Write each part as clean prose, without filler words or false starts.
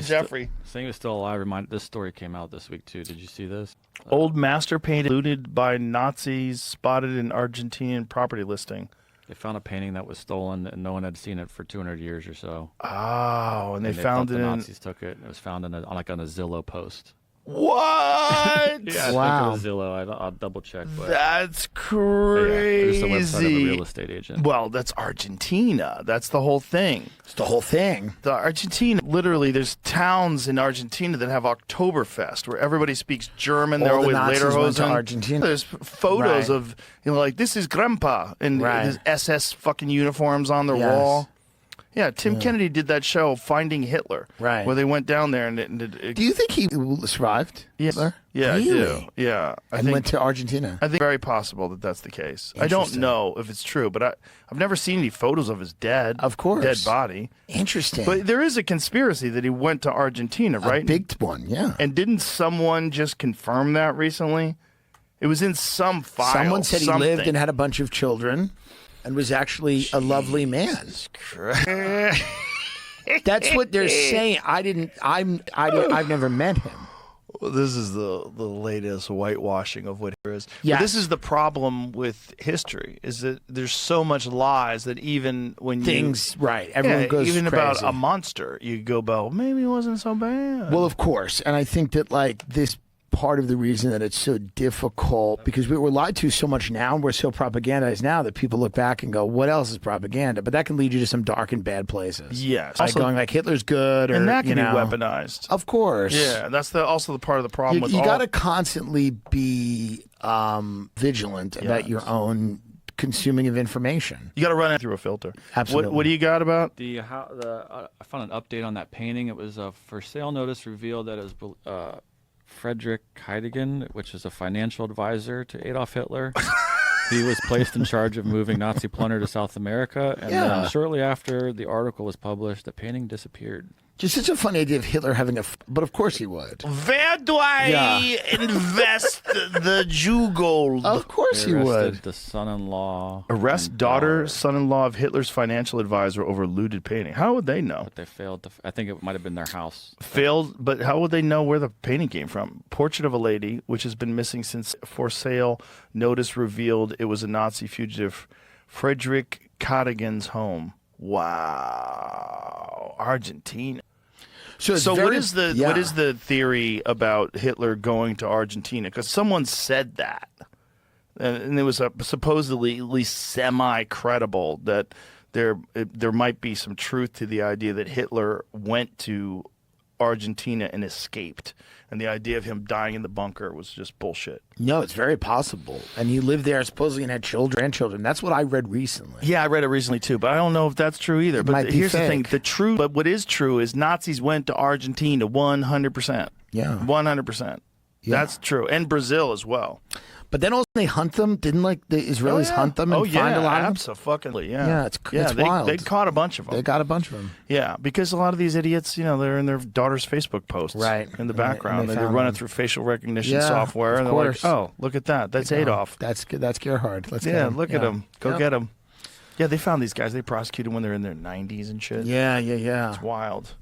Jeffrey. Saying he was still alive. This story came out this week too. Did you see this? Old master painting looted by Nazis spotted in Argentinian property listing. They found a painting that was stolen, and no one had seen it for 200 years or so. Oh, and they found it the in... Nazis took it. It was found on a Zillow post. What? Yeah, wow. I think it was Zillow. I'll double check. But That's crazy. Yeah, it's the website of a real estate agent. Well, that's Argentina. That's the whole thing. It's the whole thing. The Argentina, literally, there's towns in Argentina that have Oktoberfest where everybody speaks German. They're always lederhosen. To Argentina. There's photos of, like, this is Grandpa, and there's SS fucking uniforms on their wall. Yeah, Tim Kennedy did that show, Finding Hitler, where they went down there and do you think he survived? Yes. Hitler? Yeah, really? I do. Yeah, and went to Argentina. I think it's very possible that that's the case. I don't know if it's true, but I've never seen any photos of his dead body. Interesting. But there is a conspiracy that he went to Argentina, right? A big one, yeah. And didn't someone just confirm that recently? It was in some file. Someone said he lived and had a bunch of children. And was actually a lovely man. That's what they're saying. I've never met him. Well, this is the latest whitewashing of what Hitler is. Yeah. This is the problem with history: is that there's so much lies that even when everyone goes even crazy. about a monster, you go, "Well, maybe it wasn't so bad." Well, of course, and I think that this. Part of the reason that it's so difficult because we're lied to so much now and we're so propagandized now that people look back and go, what else is propaganda? But that can lead you to some dark and bad places. Yes. Like going like Hitler's good or, and that can be weaponized. Of course. Yeah, that's also the part of the problem. You got to constantly be vigilant about your own consuming of information. You got to run it through a filter. Absolutely. What do you got about? I found an update on that painting. It was a for sale notice revealed that it was Frederick Heidegen, which is a financial advisor to Adolf Hitler. He was placed in charge of moving Nazi plunder to South America, and then shortly after the article was published, the painting disappeared. Just such a funny idea of Hitler having but of course he would. Where do I invest the Jew gold? Of course he would. The son-in-law. Arrest daughter, son-in-law of Hitler's financial advisor over looted painting. How would they know? But they failed to. I think it might have been their house. Failed, but how would they know where the painting came from? Portrait of a lady, which has been missing since for sale. Notice revealed it was a Nazi fugitive, Frederick Heideggen's home. Wow, Argentina. So what is the theory about Hitler going to Argentina? Because someone said that, and it was supposedly at least semi-credible that there might be some truth to the idea that Hitler went to Argentina and escaped, and the idea of him dying in the bunker was just bullshit. No, it's very possible. And he lived there supposedly and had children and grandchildren. That's what I read recently. Yeah, I read it recently too, but I don't know if that's true either. But here's the thing: but what is true is Nazis went to Argentina 100%. Yeah, 100%. Yeah. That's true, and Brazil as well. But then also they hunt them. Didn't the Israelis hunt them and find a lot of them? Absolutely, yeah. Yeah, it's wild. They caught a bunch of them. They got a bunch of them. Yeah, because a lot of these idiots, they're in their daughter's Facebook posts, in the background. They're running through facial recognition software, and they're like, "Oh, look at that! That's Adolf. That's Gerhard. Let's get him. Look at him. Go get him." Yeah, they found these guys. They prosecuted when they're in their 90s and shit. Yeah. It's wild.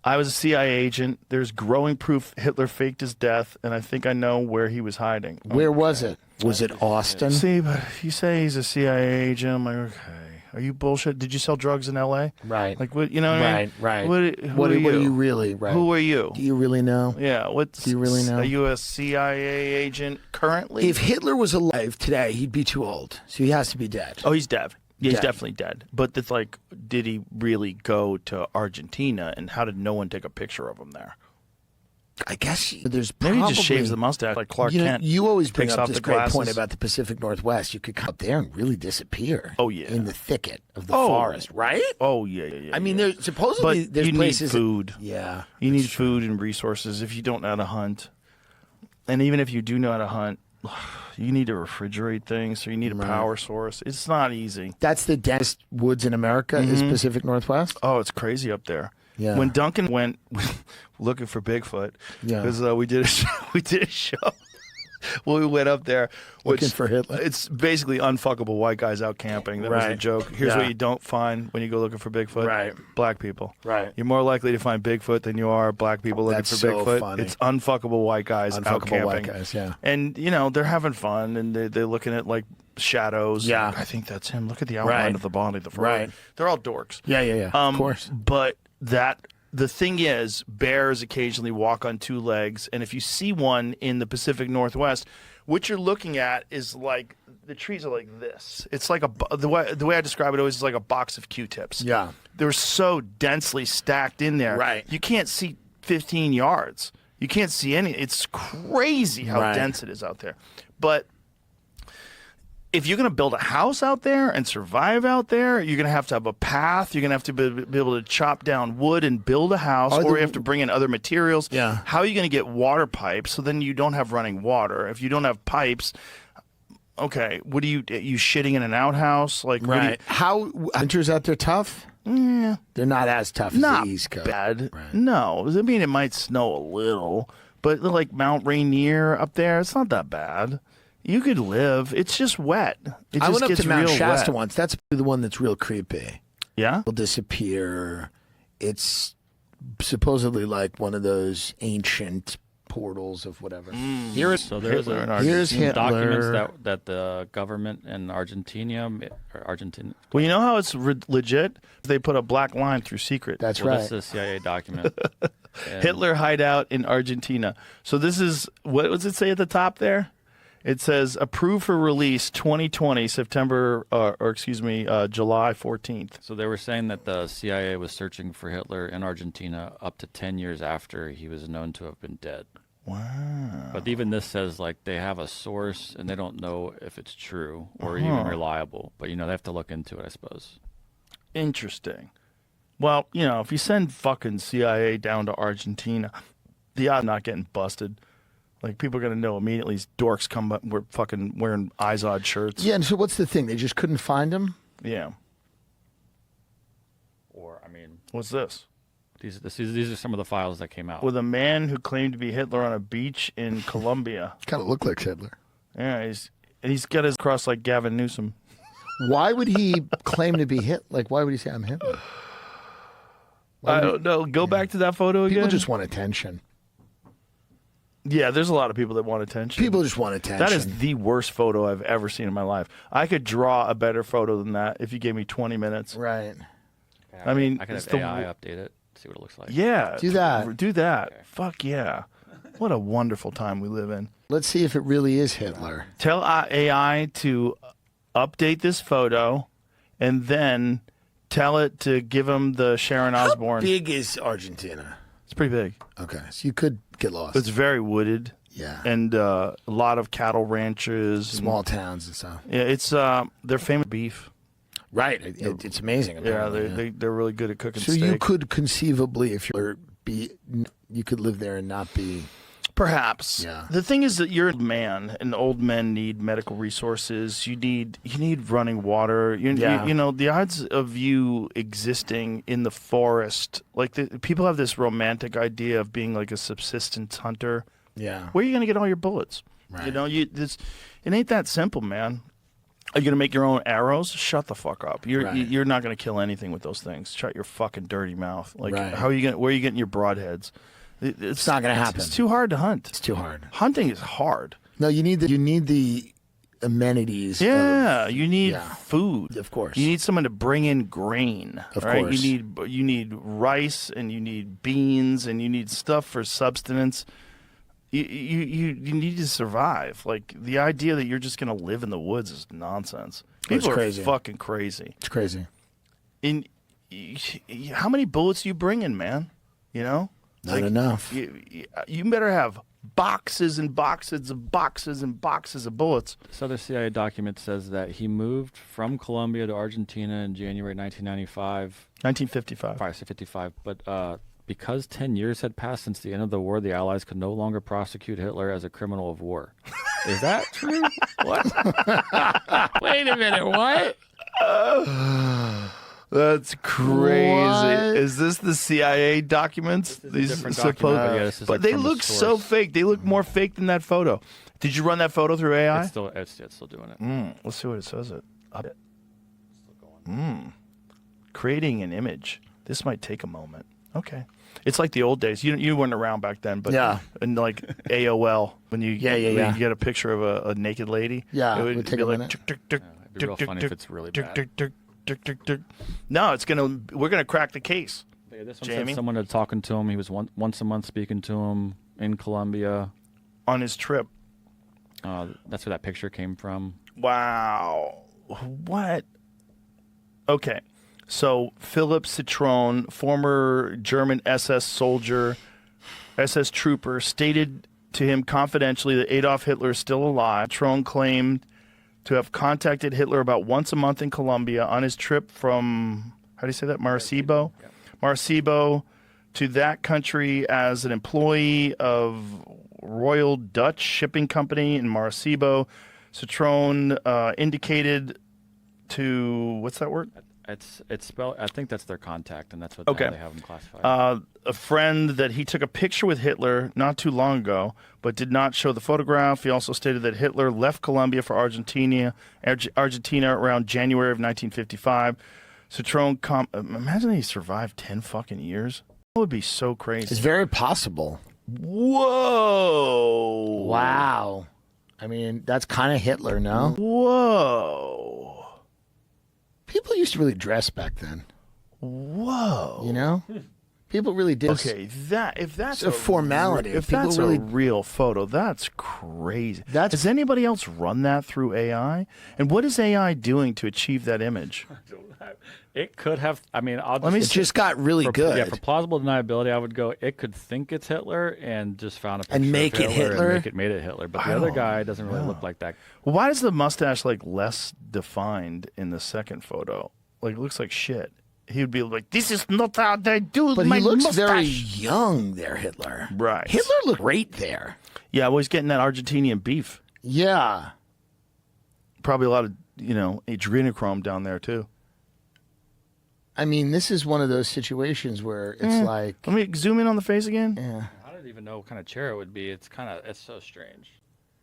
I was a CIA agent. There's growing proof Hitler faked his death, and I think I know where he was hiding. Where was it? Was it Austin? See, but if you say he's a CIA agent, I'm like, okay. Are you bullshit? Did you sell drugs in L.A.? Right. Like, what? You know what I mean? Right. What are you really? Right. Who are you? Do you really know? Yeah. Do you really know? Are you a CIA agent currently? If Hitler was alive today, he'd be too old, so he has to be dead. Oh, he's dead. Yeah, he's definitely dead. But it's like, did he really go to Argentina, and how did no one take a picture of him there? I guess there's maybe probably, he just shaves the mustache like Clark Kent. You always bring up this great glasses. point about the Pacific Northwest. You could come up there and really disappear. Oh yeah, in the thicket of the forest, right? Oh yeah. I mean, there's supposedly there's places. Need food. Yeah, you need food and resources if you don't know how to hunt. And even if you do know how to hunt, you need to refrigerate things, so you need a power source. It's not easy. That's the densest woods in America is Pacific Northwest. Oh, it's crazy up there. Yeah. When Duncan went looking for Bigfoot, because we did a show. Well, we went up there. Looking for Hitler. It's basically unfuckable white guys out camping. That was the joke. Here's what you don't find when you go looking for Bigfoot. Right. Black people. Right. You're more likely to find Bigfoot than you are black people looking That's for so Bigfoot. funny. It's unfuckable white guys out camping. White guys, yeah. And, you know, they're having fun, and they're looking at, like, shadows. Yeah. I think that's him. Look at the outline of the body. Right. They're all dorks. Yeah. Of course. But the thing is, bears occasionally walk on two legs, and if you see one in the Pacific Northwest, what you're looking at is like the trees are like this. It's like the way I describe it always is like a box of Q-tips. Yeah. They're so densely stacked in there. Right. You can't see 15 yards. You can't see any. It's crazy how dense it is out there. But if you're going to build a house out there and survive out there, you're going to have a path. You're going to have to be able to chop down wood and build a house, or you have to bring in other materials. Yeah. How are you going to get water pipes? So then you don't have running water. If you don't have pipes, okay, what are you shitting in an outhouse? Like, How winters out there tough? Yeah. They're not as tough as Not the East Coast. bad. Right. No. I mean, it might snow a little, but like Mount Rainier up there, it's not that bad. You could live. It's just wet. I went up to Mount Shasta wet. once. That's the one that's real creepy. Yeah? Will disappear. It's supposedly like one of those ancient portals of whatever. Here's So there's Here's Hitler. documents that the government in Argentina. Well, you know how it's legit? They put a black line through secret. That's Well, right. this is a CIA document. And Hitler hideout in Argentina. So this is, what does it say at the top there? It says approved for release 2020, July 14th. So they were saying that the CIA was searching for Hitler in Argentina up to 10 years after he was known to have been dead. Wow. But even this says like they have a source and they don't know if it's true or even reliable. But, you know, they have to look into it, I suppose. Interesting. Well, you know, if you send fucking CIA down to Argentina, the odds of not getting busted. Like, people are going to know immediately these dorks come up, we're fucking wearing Izod shirts. Yeah, and so what's the thing? They just couldn't find him? Yeah. Or, I mean, What's this? these are some of the files that came out. With a man who claimed to be Hitler on a beach in Colombia. Kind of look like Hitler. Yeah, he's got his cross like Gavin Newsom. Why would he claim to be Hitler? Like, why would he say I'm Hitler? I don't know. Go back to that photo again. People just want attention. Yeah, there's a lot of people that want attention. People just want attention. That is the worst photo I've ever seen in my life. I could draw a better photo than that if you gave me 20 minutes. Right. I mean, I could it's have AI update it, see what it looks like. Yeah. Do that. Do that. Okay. Fuck yeah. What a wonderful time we live in. Let's see if it really is Hitler. Tell AI to update this photo and then tell it to give him the Sharon Osbourne. How big is Argentina? It's pretty big. Okay, so you could get lost. It's very wooded. Yeah. And a lot of cattle ranches. Small towns and stuff. Yeah, it's they're famous for beef. Right. It's amazing. Yeah, they're really good at cooking So steak. you could conceivably, if you could live there and not be. Perhaps. Yeah. The thing is that you're a man, and old men need medical resources. You need running water. You know, the odds of you existing in the forest, like people have this romantic idea of being like a subsistence hunter. Yeah. Where are you going to get all your bullets? Right. You know, it ain't that simple, man. Are you going to make your own arrows? Shut the fuck up. You're not going to kill anything with those things. Shut your fucking dirty mouth. Like, Right. where are you getting your broadheads? It's not going to happen. It's too hard to hunt. It's too hard. Hunting is hard. No, you need the amenities. Yeah, you need food. Of course. You need someone to bring in grain. Of right? course. You need rice, and you need beans, and you need stuff for subsistence. You need to survive. Like, the idea that you're just going to live in the woods is nonsense. People are fucking crazy. It's crazy. How many bullets do you bring in, man? You know? Not enough. You better have boxes and boxes and boxes and boxes of bullets. This other CIA document says that he moved from Colombia to Argentina in January 1995. 1955. 55, but because 10 years had passed since the end of the war, the Allies could no longer prosecute Hitler as a criminal of war. Is that true? What? Wait a minute, what? That's crazy. What? Is this the CIA documents? This is a different document, but yeah, this is but like they from a look so source. fake. They look more fake than that photo. Did you run that photo through AI? It's still doing it. Let's see what it says. Creating an image. This might take a moment. Okay. It's like the old days. You weren't around back then, but Yeah. and like AOL when you Yeah. when you get a picture of a naked lady. Yeah, it it would would take be a like minute. It'd be real funny if it's really bad. No, we're gonna crack the case. Yeah, this one Jamie? said someone had talking to him. He was once a month speaking to him in Colombia. On his trip. That's where that picture came from. Wow. What? Okay. So Philip Citroen, former German SS soldier, SS trooper, stated to him confidentially that Adolf Hitler is still alive. Citroen claimed to have contacted Hitler about once a month in Colombia on his trip from, how do you say that, Maracaibo? Yeah. Maracaibo to that country as an employee of Royal Dutch Shipping Company in Maracaibo. Citroen indicated to, what's that word? It's spelled. I think that's their contact, and that's what Okay. how they have them classified. A friend that he took a picture with Hitler not too long ago, but did not show the photograph. He also stated that Hitler left Colombia for Argentina around January of 1955. Citroen, imagine he survived 10 fucking years. That would be so crazy. It's very possible. Whoa. Wow. I mean, that's kind of Hitler, no? Whoa. People used to really dress back then. Whoa. You know? People really did. Okay, if that's It's a formality. if People that's really- a real photo, that's crazy. That's- Has anybody else run that through AI? And what is AI doing to achieve that image? It could have. I mean, It just got really good. Yeah, for plausible deniability, I would go. It could think it's Hitler and just found a picture And make of it Hitler. Hitler? And made it Hitler. But the other guy doesn't really look like that. Well, why is the mustache like less defined in the second photo? Like it looks like shit. He would be like, "This is not how they do But my he looks mustache." very young there, Hitler. Right. Hitler looked great there. Yeah, well, he's getting that Argentinian beef. Yeah. Probably a lot of adrenochrome down there too. I mean, this is one of those situations where it's like, Let me zoom in on the face again. yeah. I don't even know what kind of chair it would be. It's so strange.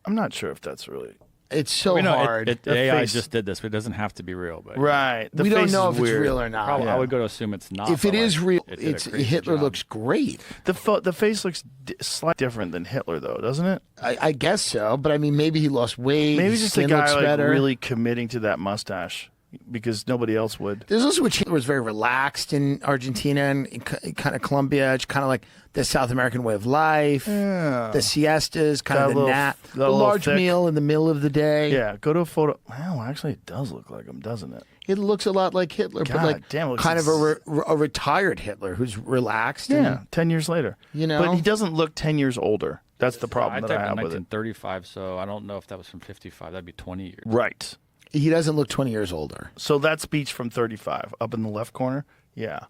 I'm not sure if that's really It's so We know hard. The AI face- just did this, but it doesn't have to be real. But right. The we don't face know is if weird. it's real or not. probably, Yeah. I would go to assume it's not. If it but, is like, real, it did a it's crazy Hitler job. looks great. The face looks slightly different than Hitler, though, doesn't it? I guess so, but I mean, maybe he lost weight. Maybe his just a skin guy looks like better. really committing to that mustache because nobody else would. There's also which Hitler was very relaxed in Argentina and kind of Colombia. It's kind of like the South American way of life. Yeah. The siestas, kind Got of a the little- nap, got a the little large thick. meal in the middle of the day. Yeah, go to a photo. Well, actually, it does look like him, doesn't it? It looks a lot like Hitler, God but like damn, it looks kind of a retired Hitler who's relaxed. Yeah, and, 10 years later. You know? But he doesn't look 10 years older. That's the problem I that typed I in have with it. 1935, so I don't know if that was from 55. That'd be 20 years. Right. he doesn't look 20 years older. So that's Beach from 35, up in the left corner. Yeah.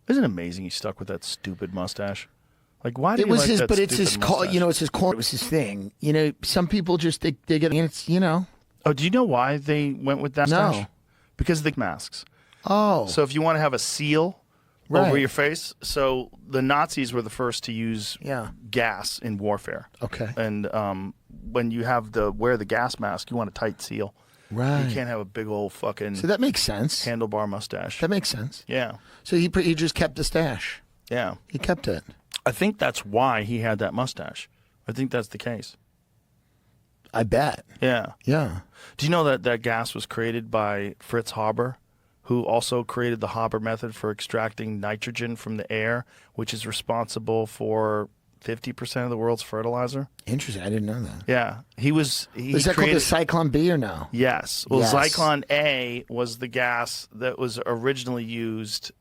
Isn't it amazing he stuck with that stupid mustache? Like, why did It he was like his, that but it's his stupid call. mustache? You know, it's his call. It was his thing. You know, some people just they get. It's Oh, do you know why they went with that No. mustache? Because of the masks. Oh, So if you want to have a seal over Right. your face, so the Nazis were the first to use Yeah. gas in warfare. Okay. And when you have to wear the gas mask, you want a tight seal. right. You can't have a big old fucking So that makes sense. handlebar mustache. That makes sense. Yeah, So he just kept the stash. yeah. He kept it. I think that's why he had that mustache. I think that's the case. I bet. Yeah. Yeah. Do you know that that gas was created by Fritz Haber, who also created the Haber method for extracting nitrogen from the air, which is responsible for 50% of the world's fertilizer? Interesting. I didn't know that. Yeah. He Was that called the Cyclone B or no? Yes. Well, Yes. Zyklon A was the gas that was originally used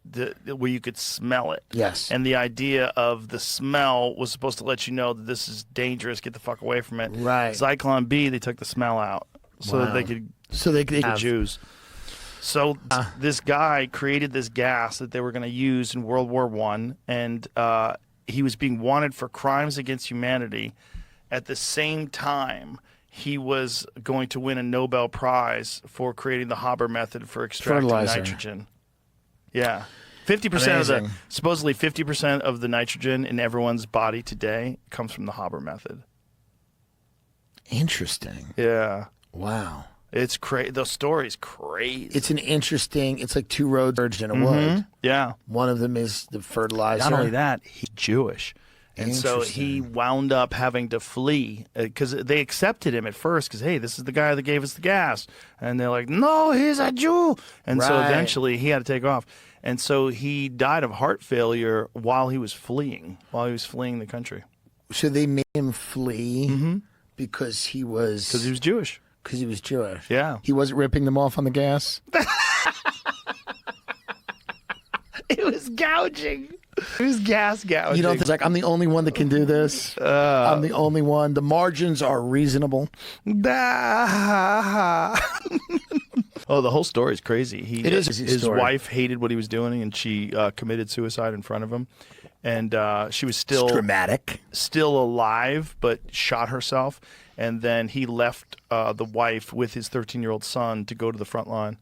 where you could smell it. Yes. And the idea of the smell was supposed to let you know that this is dangerous, get the fuck away from it. Right. Zyklon B, they took the smell out so that Wow. they could So they the have, Jews. So this guy created this gas that they were going to use in World War I, and he was being wanted for crimes against humanity. At the same time, he was going to win a Nobel Prize for creating the Haber method for extracting nitrogen. Yeah. 50% of the, supposedly 50% of the nitrogen in everyone's body today comes from the Haber method. Interesting. Yeah. Wow. It's crazy. The story's crazy. It's an interesting, it's like two roads merged in a wood. Yeah. One of them is the fertilizer. Not only that, he's Jewish. And so he wound up having to flee because they accepted him at first because, hey, this is the guy that gave us the gas. And they're like, no, he's a Jew. And so eventually he had to take off. And so he died of heart failure while he was fleeing the country. So they made him flee because he was... Because he was Jewish. Because he was Jewish. Yeah. He wasn't ripping them off on the gas? It was gouging. It was gas gouging. You know, it's like, I'm the only one that can do this. I'm the only one. The margins are reasonable. Oh, the whole story is crazy. His wife hated what he was doing, and she committed suicide in front of him. And she was still dramatic, still alive, but shot herself. And then he left the wife with his 13-year-old son to go to the front line.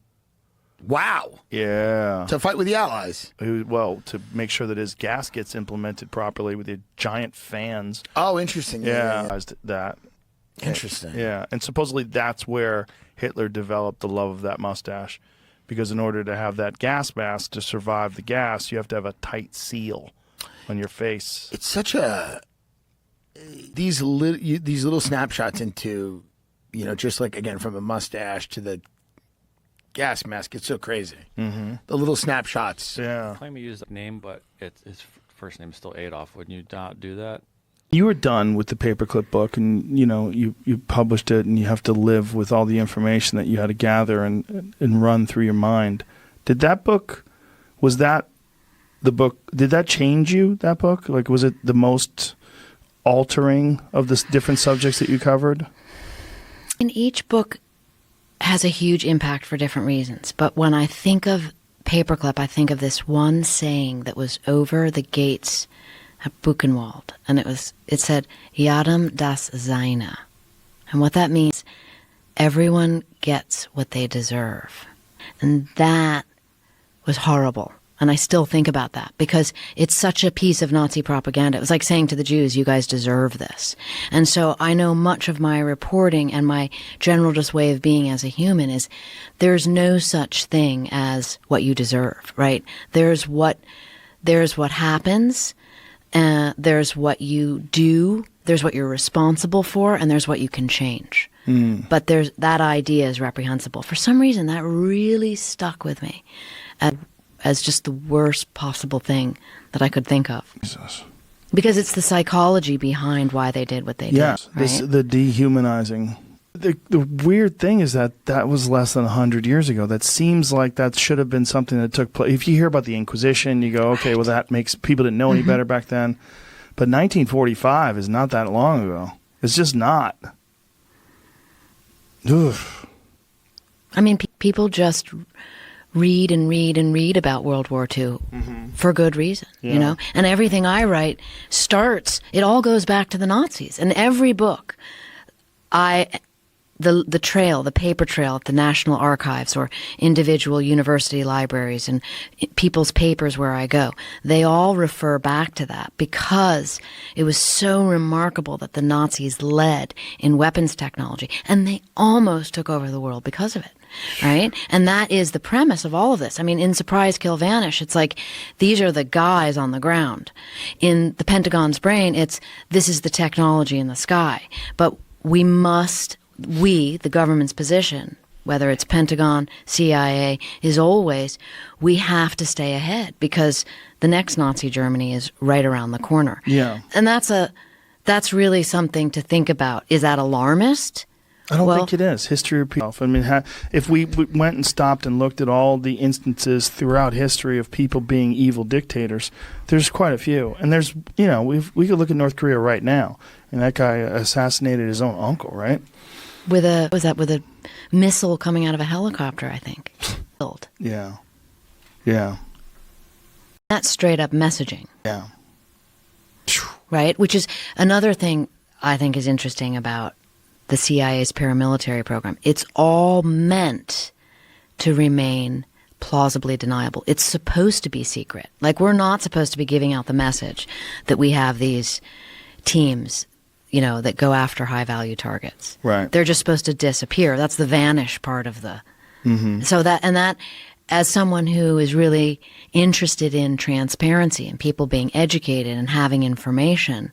Wow. Yeah. To fight with the Allies. Well, to make sure that his gas gets implemented properly with the giant fans. Oh, interesting. Yeah. That. Interesting. Yeah. And supposedly that's where Hitler developed the love of that mustache. Because in order to have that gas mask to survive the gas, you have to have a tight seal on your face. It's such a... These little snapshots into, you know, just like, again, from a mustache to the gas mask, it's so crazy. The little snapshots. Yeah. I claim he used that name, but his first name is still Adolf. Wouldn't you not do that? You were done with the paperclip book, and you know you published it, and you have to live with all the information that you had to gather and run through your mind. Did that book? Was that the book? Did that change you? That book? Like, was it the most altering of the different subjects that you covered? In each book has a huge impact for different reasons. But when I think of Paperclip, I think of this one saying that was over the gates at Buchenwald. And it said, Yadam das Seine. And what that means, everyone gets what they deserve. And that was horrible. And I still think about that because it's such a piece of Nazi propaganda. It was like saying to the Jews, you guys deserve this. And so I know much of my reporting and my general just way of being as a human is there's no such thing as what you deserve, right? There's what happens, there's what you do, there's what you're responsible for, and there's what you can change. But that idea is reprehensible. For some reason, that really stuck with me as just the worst possible thing that I could think of. Jesus. Because it's the psychology behind why they did what they did. Yeah, right? the dehumanizing. The weird thing is that was less than 100 years ago. That seems like that should have been something that took place. If you hear about the Inquisition, you go, okay, well, that makes people didn't know any better back then. But 1945 is not that long ago. It's just not. Oof. I mean, people just read and read and read about World War II for good reason, you know? And everything I write it all goes back to the Nazis. And every book, the trail, the paper trail at the National Archives or individual university libraries and people's papers where I go, they all refer back to that because it was so remarkable that the Nazis led in weapons technology and they almost took over the world because of it. Right? And that is the premise of all of this. I mean, in Surprise, Kill, Vanish, it's like these are the guys on the ground. In the Pentagon's brain, this is the technology in the sky. But the government's position, whether it's Pentagon, CIA, is always we have to stay ahead because the next Nazi Germany is right around the corner. Yeah. And that's really something to think about. Is that alarmist? I don't think it is. History repeats itself. I mean, if we went and stopped and looked at all the instances throughout history of people being evil dictators, there's quite a few. And there's, you know, we could look at North Korea right now, and that guy assassinated his own uncle, right? With a missile coming out of a helicopter, I think. Yeah. Yeah. That's straight up messaging. Yeah. Right? Which is another thing I think is interesting about the CIA's paramilitary program. It's all meant to remain plausibly deniable. It's supposed to be secret. Like, we're not supposed to be giving out the message that we have these teams, that go after high-value targets. Right. They're just supposed to disappear. That's the vanish part of the... So that, as someone who is really interested in transparency and people being educated and having information,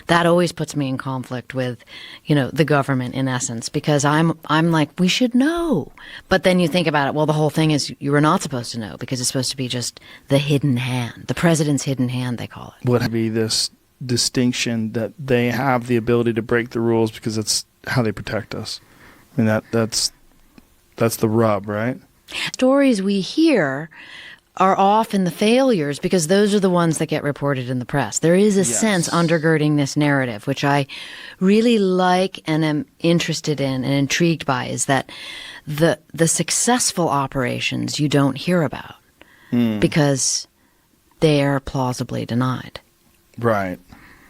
that always puts me in conflict with, the government in essence, because I'm like, we should know. But then you think about it, well, the whole thing is you were not supposed to know because it's supposed to be just the hidden hand, the president's hidden hand, they call it. Would be this distinction that they have the ability to break the rules because it's how they protect us. I mean, that's the rub, right? Stories we hear are often the failures because those are the ones that get reported in the press. There is a sense undergirding this narrative, which I really like and am interested in and intrigued by, is that the successful operations you don't hear about because they're plausibly denied. Right.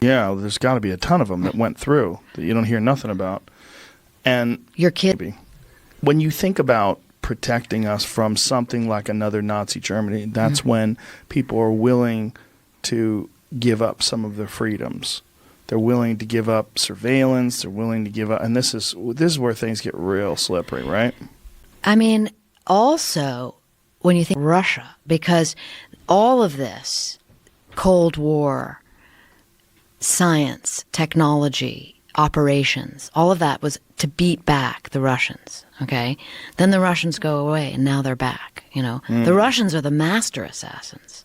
Yeah, there's got to be a ton of them that went through that you don't hear nothing about. And your kid... When you think about protecting us from something like another Nazi Germany, that's when people are willing to give up some of their freedoms. They're willing to give up surveillance. They're willing to give up, and this is where things get real slippery, right? I mean, also when you think Russia, because all of this Cold War, science, technology, operations, all of that was to beat back the Russians, okay? Then the Russians go away, and now they're back, The Russians are the master assassins,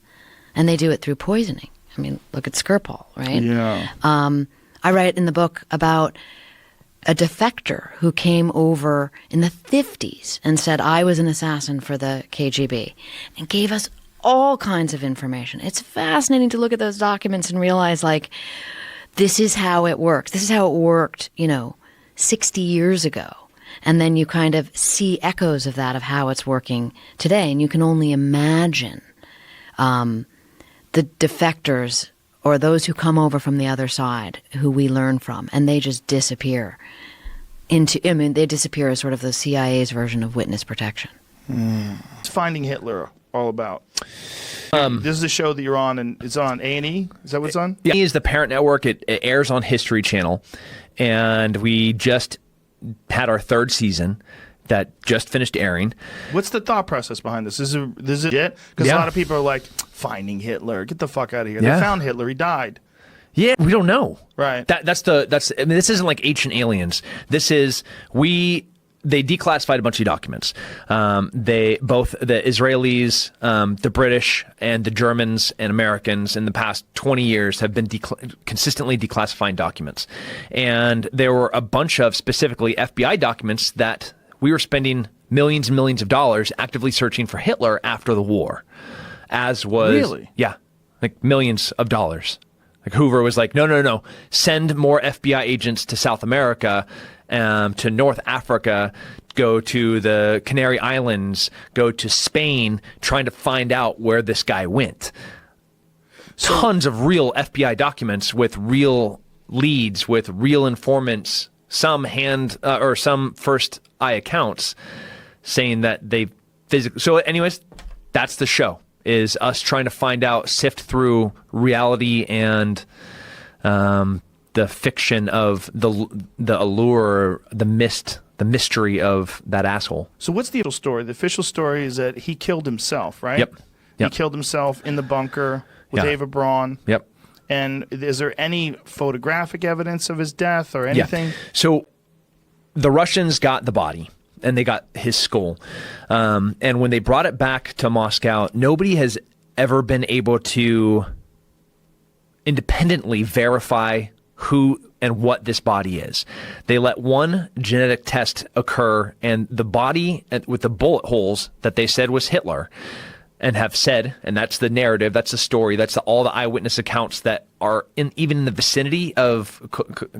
and they do it through poisoning. I mean, look at Skripal, right? Yeah. I write in the book about a defector who came over in the 50s and said, I was an assassin for the KGB, and gave us all kinds of information. It's fascinating to look at those documents and realize, like, this is how it works. This is how it worked, 60 years ago. And then you kind of see echoes of that, of how it's working today. And you can only imagine the defectors or those who come over from the other side who we learn from, and they just disappear. They disappear as sort of the CIA's version of witness protection. It's Finding Hitler all about. This is a show that you're on, and it's on A&E? Is that what it's on? Yeah, A&E is the parent network. It airs on History Channel, and we just had our third season that just finished airing. What's the thought process behind this? This is it? Because a lot of people are like, Finding Hitler, get the fuck out of here. They found Hitler, he died. Yeah, we don't know. Right. This isn't like Ancient Aliens. This is They declassified a bunch of documents. Both the Israelis, the British, and the Germans and Americans in the past 20 years have been consistently declassifying documents. And there were a bunch of specifically FBI documents that we were spending millions and millions of dollars actively searching for Hitler after the war. Really? Yeah, like millions of dollars. Like Hoover was like, no, send more FBI agents to South America, to North Africa, go to the Canary Islands, go to Spain, trying to find out where this guy went. Tons of real FBI documents with real leads, with real informants, some first eye accounts saying that they physically. So anyways, that's the show, is us trying to find out, sift through reality and the fiction of the allure, the mystery of that asshole. So what's the official story? The official story is that he killed himself, right? Yep. He killed himself in the bunker with Ava Braun. Yep. And is there any photographic evidence of his death or anything? Yeah. So the Russians got the body, and they got his skull. And when they brought it back to Moscow, nobody has ever been able to independently verify who and what this body is. They let one genetic test occur, and the body with the bullet holes that they said was Hitler, and have said, and that's the narrative, that's the story, that's all the eyewitness accounts that are even in the vicinity of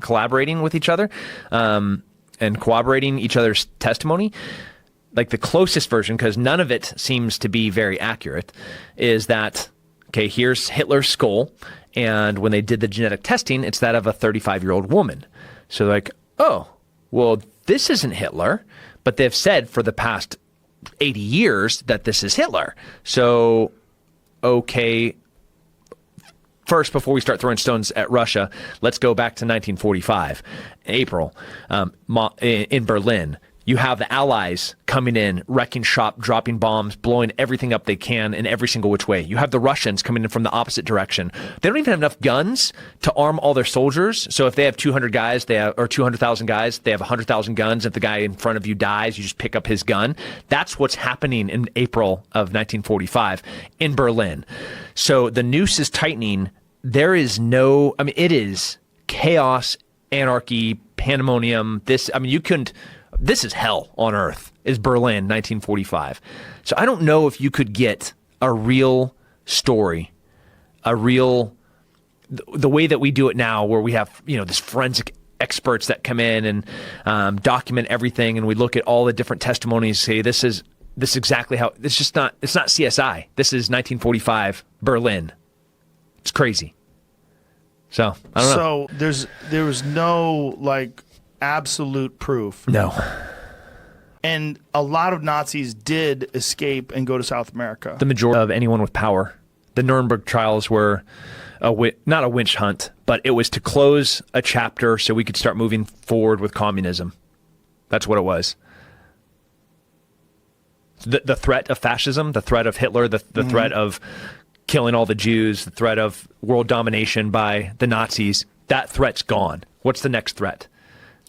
collaborating with each other, and corroborating each other's testimony. Like the closest version, because none of it seems to be very accurate, is that, okay, here's Hitler's skull, and when they did the genetic testing, it's that of a 35-year-old woman. So like, oh, well, this isn't Hitler, but they've said for the past 80 years that this is Hitler. So, okay, first, before we start throwing stones at Russia, let's go back to 1945, April, in Berlin. You have the Allies coming in, wrecking shop, dropping bombs, blowing everything up they can in every single which way. You have the Russians coming in from the opposite direction. They don't even have enough guns to arm all their soldiers. So if they have 200 guys, or 200,000 guys, they have 100,000 guns. If the guy in front of you dies, you just pick up his gun. That's what's happening in April of 1945 in Berlin. So the noose is tightening. There is it is chaos, anarchy, pandemonium. This is hell on earth, is Berlin, 1945. So I don't know if you could get a real story, the way that we do it now, where we have, this forensic experts that come in and document everything, and we look at all the different testimonies, say this is exactly how, it's not CSI. This is 1945 Berlin. It's crazy. So, I don't know. So there was no, absolute proof. No. And a lot of Nazis did escape and go to South America. The majority of anyone with power. The Nuremberg trials were not a witch hunt, but it was to close a chapter so we could start moving forward with communism. That's what it was. The threat of fascism, the threat of Hitler, the threat of killing all the Jews, the threat of world domination by the Nazis, that threat's gone. What's the next threat?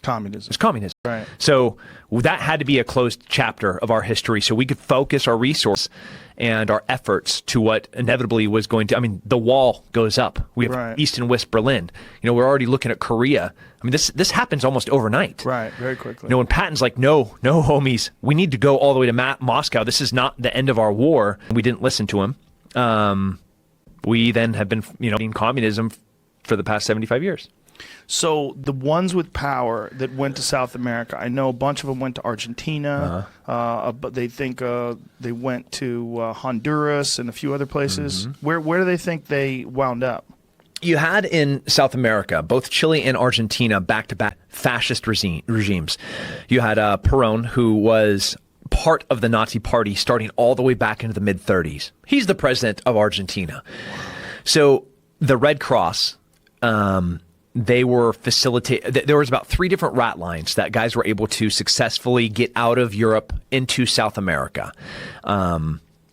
Communism. It's communism. Right. So that had to be a closed chapter of our history so we could focus our resources and our efforts to what inevitably was going to, the wall goes up. We have East and West Berlin. We're already looking at Korea. This happens almost overnight. Right, very quickly. When Patton's like, no, homies, we need to go all the way to Moscow. This is not the end of our war. We didn't listen to him. We then have been, in communism for the past 75 years. So the ones with power that went to South America, I know a bunch of them went to Argentina, but they think they went to Honduras and a few other places. Mm-hmm. Where do they think they wound up? You had in South America, both Chile and Argentina, back-to-back fascist regimes. You had Perón, who was part of the Nazi party starting all the way back into the mid-30s. He's the president of Argentina. So the Red Cross... they were there was about 3 different rat lines that guys were able to successfully get out of Europe into South America.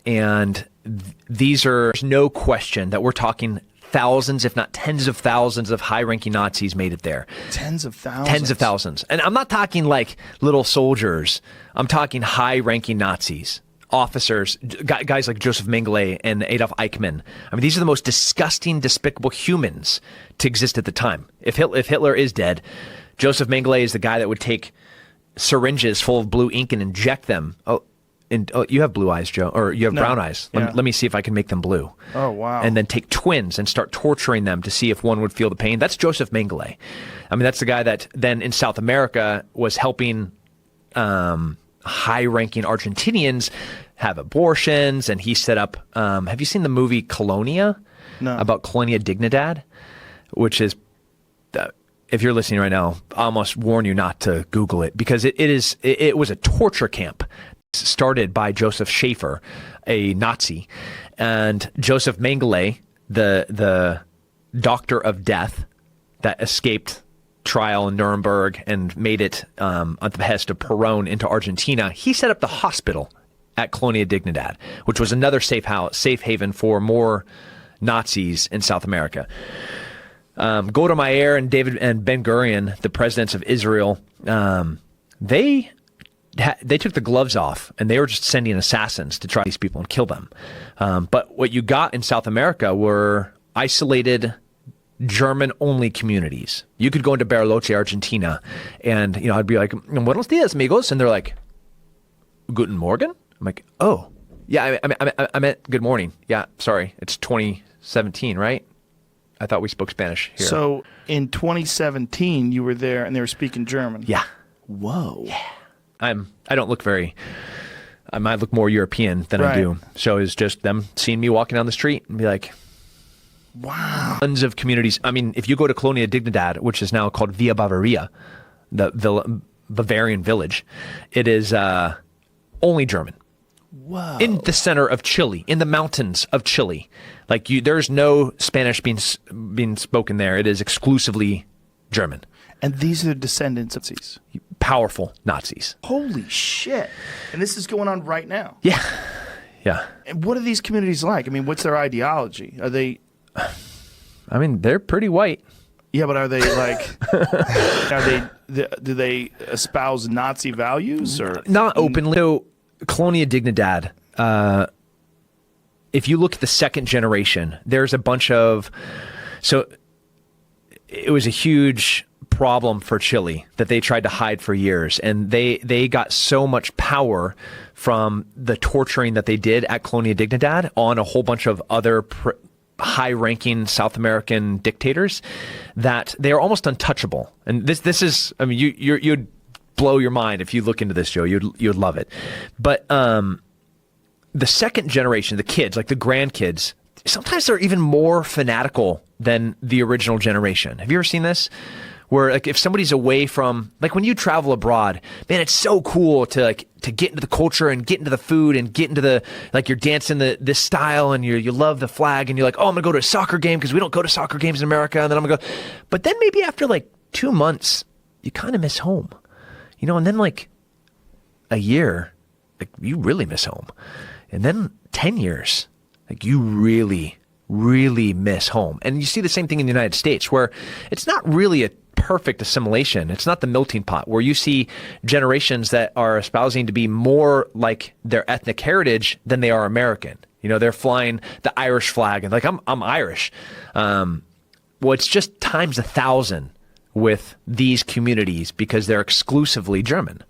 There's no question that we're talking thousands, if not tens of thousands of high-ranking Nazis made it there. Tens of thousands? Tens of thousands. And I'm not talking like little soldiers. I'm talking high-ranking Nazis. Officers, guys like Joseph Mengele and Adolf Eichmann. These are the most disgusting, despicable humans to exist at the time. If Hitler is dead, Joseph Mengele is the guy that would take syringes full of blue ink and inject them. You have blue eyes, Joe, or you have brown eyes. Let me see if I can make them blue. Oh, wow. And then take twins and start torturing them to see if one would feel the pain. That's Joseph Mengele. That's the guy that then in South America was helping high-ranking Argentinians have abortions, and he set up, have you seen the movie Colonia? No. About Colonia Dignidad, which is, if you're listening right now, I almost warn you not to Google it, because it was a torture camp started by Joseph Schaefer, a Nazi, and Joseph Mengele, the doctor of death that escaped trial in Nuremberg and made it at the behest of Perón into Argentina. He set up the hospital at Colonia Dignidad, which was another safe haven for more Nazis in South America. Golda Meir and David and Ben Gurion, the presidents of Israel, they took the gloves off and they were just sending assassins to try these people and kill them. But what you got in South America were isolated German-only communities. You could go into Bariloche, Argentina, and I'd be like, "Buenos dias, amigos," and they're like, "Guten Morgen." I'm like, "Oh, yeah, I meant good morning. Yeah, sorry, it's 2017, right? I thought we spoke Spanish here." So in 2017, you were there, and they were speaking German. Yeah. Whoa. Yeah. I don't look very. I might look more European than I do. So it's just them seeing me walking down the street and be like, wow. Tons of communities. If you go to Colonia Dignidad, which is now called Villa Bavaria, the Bavarian village. It is only German. Whoa. In the center of Chile, in the mountains of Chile. Like there's no Spanish being spoken there. It is exclusively German. And these are descendants of Nazis. Powerful Nazis. Holy shit. And this is going on right now. Yeah. Yeah. And what are these communities like? I mean, what's their ideology? Are they... I mean, they're pretty white. Yeah, but are they like... do they espouse Nazi values? Or Not openly. So, Colonia Dignidad, if you look at the second generation, there's a bunch of... So, it was a huge problem for Chile that they tried to hide for years. And they got so much power from the torturing that they did at Colonia Dignidad on a whole bunch of other high-ranking South American dictators that they are almost untouchable. And this is, I mean, you'd blow your mind if you look into this, Joe. You'd love it. But the second generation, the kids, like the grandkids, sometimes they're even more fanatical than the original generation. Have you ever seen this? Where like if somebody's away from, like when you travel abroad, man, it's so cool to get into the culture and get into the food and get into the, like you're dancing this style and you love the flag and you're like, oh, I'm gonna go to a soccer game because we don't go to soccer games in America, and then I'm gonna go. But then maybe after like 2 months, you kind of miss home, and then like a year, like you really miss home, and then 10 years, like you really, really miss home. And you see the same thing in the United States, where it's not really a perfect assimilation. It's not the melting pot, where you see generations that are espousing to be more like their ethnic heritage than they are American. They're flying the Irish flag and like, I'm Irish. Well, it's just times 1,000 with these communities because they're exclusively German.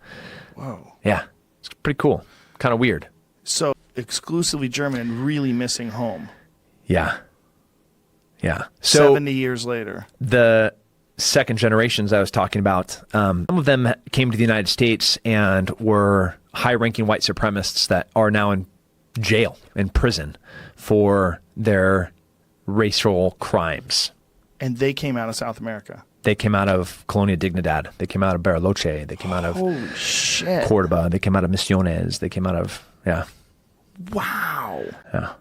Whoa. Yeah. It's pretty cool. Kind of weird. So exclusively German and really missing home. Yeah. Yeah. So 70 years later. The second generations I was talking about, some of them came to the United States and were high-ranking white supremacists that are now in jail, in prison, for their racial crimes. And they came out of South America. They came out of Colonia Dignidad. They came out of Bariloche. They came out of Holy shit. Cordoba. They came out of Misiones. They came out of, yeah. Wow. Yeah.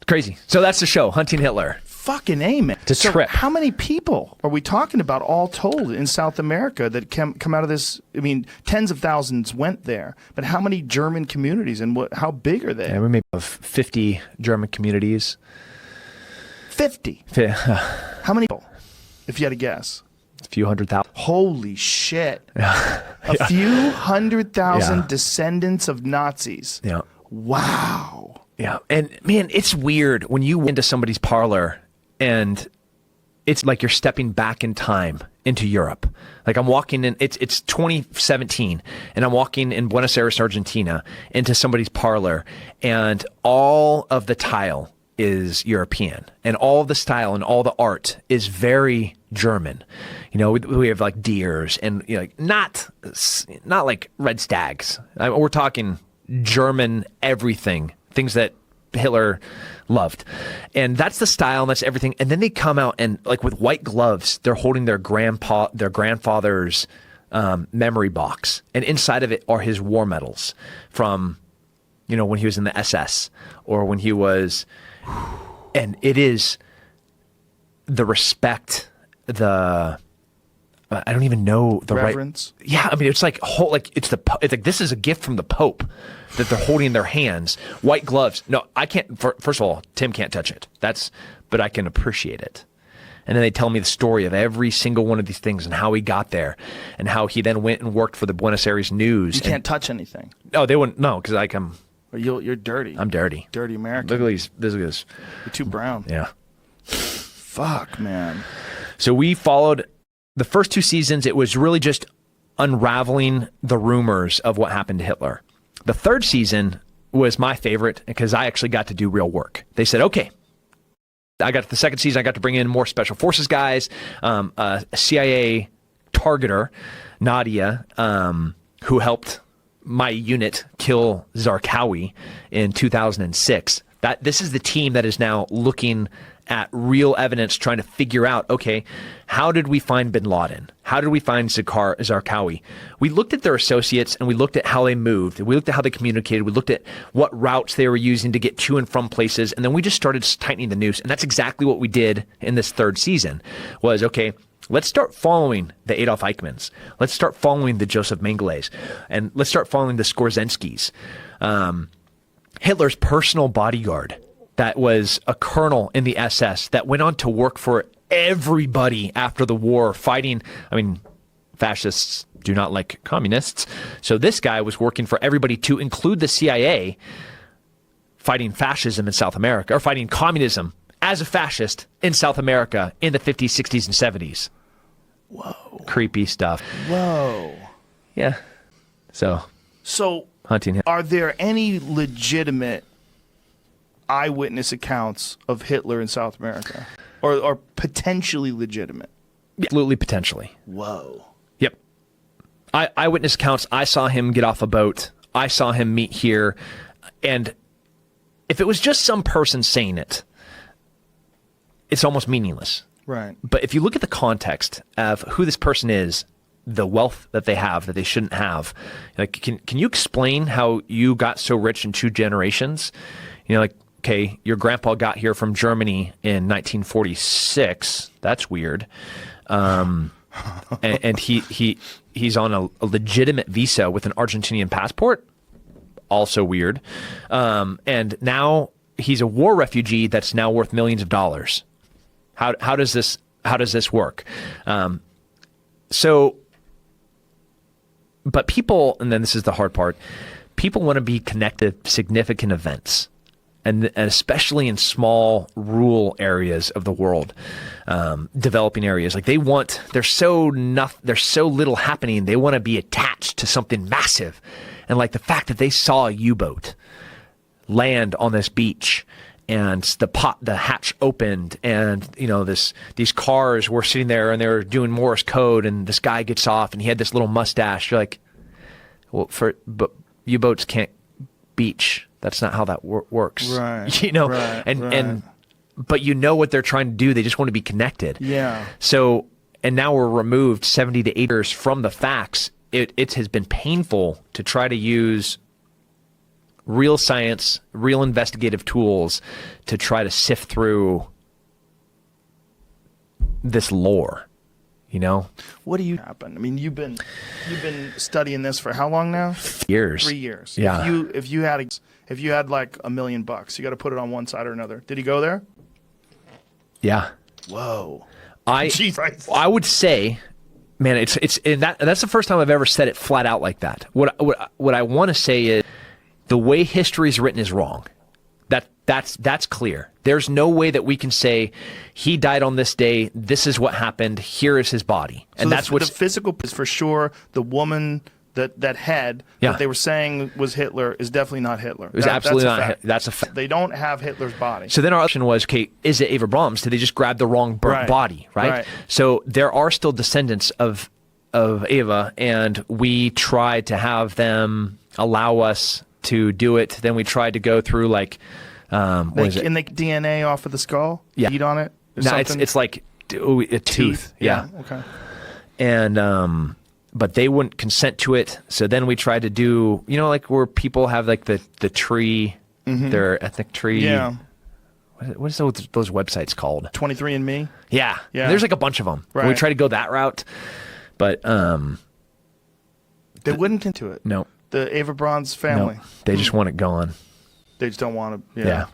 Crazy. So that's the show, Hunting Hitler. Fucking A, man. It's a trip. How many people are we talking about all told in South America that come out of this? I mean, tens of thousands went there, but how many German communities and how big are they? Yeah, we may have 50 German communities. 50? How many people, if you had to guess? A few 100,000. Holy shit. Yeah. A few 100,000 Yeah. descendants of Nazis. Yeah. Wow. Yeah. And man, it's weird when you went into somebody's parlor and it's like you're stepping back in time into Europe. Like I'm walking in, it's 2017, and I'm walking in Buenos Aires, Argentina, into somebody's parlor, and all of the tile is European, and all the style and all the art is very German. We have like deers and like not like red stags. We're talking German everything, things that Hitler loved. And that's the style, and that's everything. And then they come out and like with white gloves, they're holding their grandfather's memory box. And inside of it are his war medals from, when he was in the SS or when he was, and it is the respect, I don't even know the reverence. Right. Yeah, I mean, it's like it's like this is a gift from the Pope that they're holding in their hands. White gloves. No, I can't. First of all, Tim can't touch it. But I can appreciate it. And then they tell me the story of every single one of these things and how he got there, and how he then went and worked for the Buenos Aires News. You can't touch anything. No, they wouldn't. No, because I'm. You're dirty. I'm dirty. Dirty American. Look at this. Look at this. You're too brown. Yeah. Fuck, man. So we followed. The first 2 seasons, it was really just unraveling the rumors of what happened to Hitler. The third season was my favorite because I actually got to do real work. They said, okay, I got to the second season, I got to bring in more special forces guys, a CIA targeter, Nadia, who helped my unit kill Zarqawi in 2006. This is the team that is now looking at real evidence, trying to figure out, okay, how did we find bin Laden? How did we find Zarqawi? We looked at their associates and we looked at how they moved. We looked at how they communicated. We looked at what routes they were using to get to and from places. And then we just started tightening the noose. And that's exactly what we did in this third season was, okay, let's start following the Adolf Eichmanns. Let's start following the Joseph Mengeles. And let's start following the Skorzynskis. Hitler's personal bodyguard that was a colonel in the SS that went on to work for everybody after the war fighting. I mean, fascists do not like communists. So this guy was working for everybody to include the CIA fighting fascism in South America, or fighting communism as a fascist in South America in the 50s, 60s, and 70s. Whoa. Creepy stuff. Whoa. Yeah. So hunting him. Are there any legitimate eyewitness accounts of Hitler in South America? Or potentially legitimate? Absolutely, potentially. Whoa. Yep. Eyewitness accounts. I saw him get off a boat. I saw him meet here. And if it was just some person saying it, it's almost meaningless. Right. But if you look at the context of who this person is, the wealth that they have that they shouldn't have, like, can you explain how you got so rich in 2 generations? You know, like, okay, your grandpa got here from Germany in 1946. That's weird. And he's on a legitimate visa with an Argentinian passport. Also weird. And now he's a war refugee that's now worth millions of dollars. How does this work? But people, and then this is the hard part, people want to be connected to significant events. And especially in small rural areas of the world, developing areas, like there's so little happening. They want to be attached to something massive, and like the fact that they saw a U-boat land on this beach, and the hatch opened, and these cars were sitting there and they were doing Morse code, and this guy gets off and he had this little mustache. You're like, well, but U-boats can't beach. That's not how that works. Right. Right. But you know what they're trying to do. They just want to be connected. Yeah. So, and now we're removed 70 to 80 years from the facts. It has been painful to try to use real science, real investigative tools to try to sift through this lore. What do you happen? I mean, you've been studying this for how long now? Years. 3 years. Yeah. If you had like $1 million, you got to put it on one side or another. Did he go there? Yeah. Whoa. I would say, man, that's the first time I've ever said it flat out like that. What I want to say is the way history is written is wrong. That's clear. There's no way that we can say he died on this day. This is what happened. Here is his body, and that's what the physical is for sure. The woman that head that they were saying was Hitler is definitely not Hitler. It was absolutely not. That's a fact. They don't have Hitler's body. So then our option was, okay, is it Ava Brahms? Did they just grab the wrong body? Right. So there are still descendants of Ava, and we tried to have them allow us to do it. Then we tried to go through like. And they DNA off of the skull? Yeah. Eat on it? No, it's like a tooth. Yeah. Okay. And but they wouldn't consent to it. So then we tried to do, like where people have like the tree, their ethnic tree. Yeah. What is those websites called? 23andMe? Yeah. There's like a bunch of them. Right. And we tried to go that route, but they wouldn't into it. No. The Ava Brahms family. No, they just want it gone. They just don't want to. Yeah.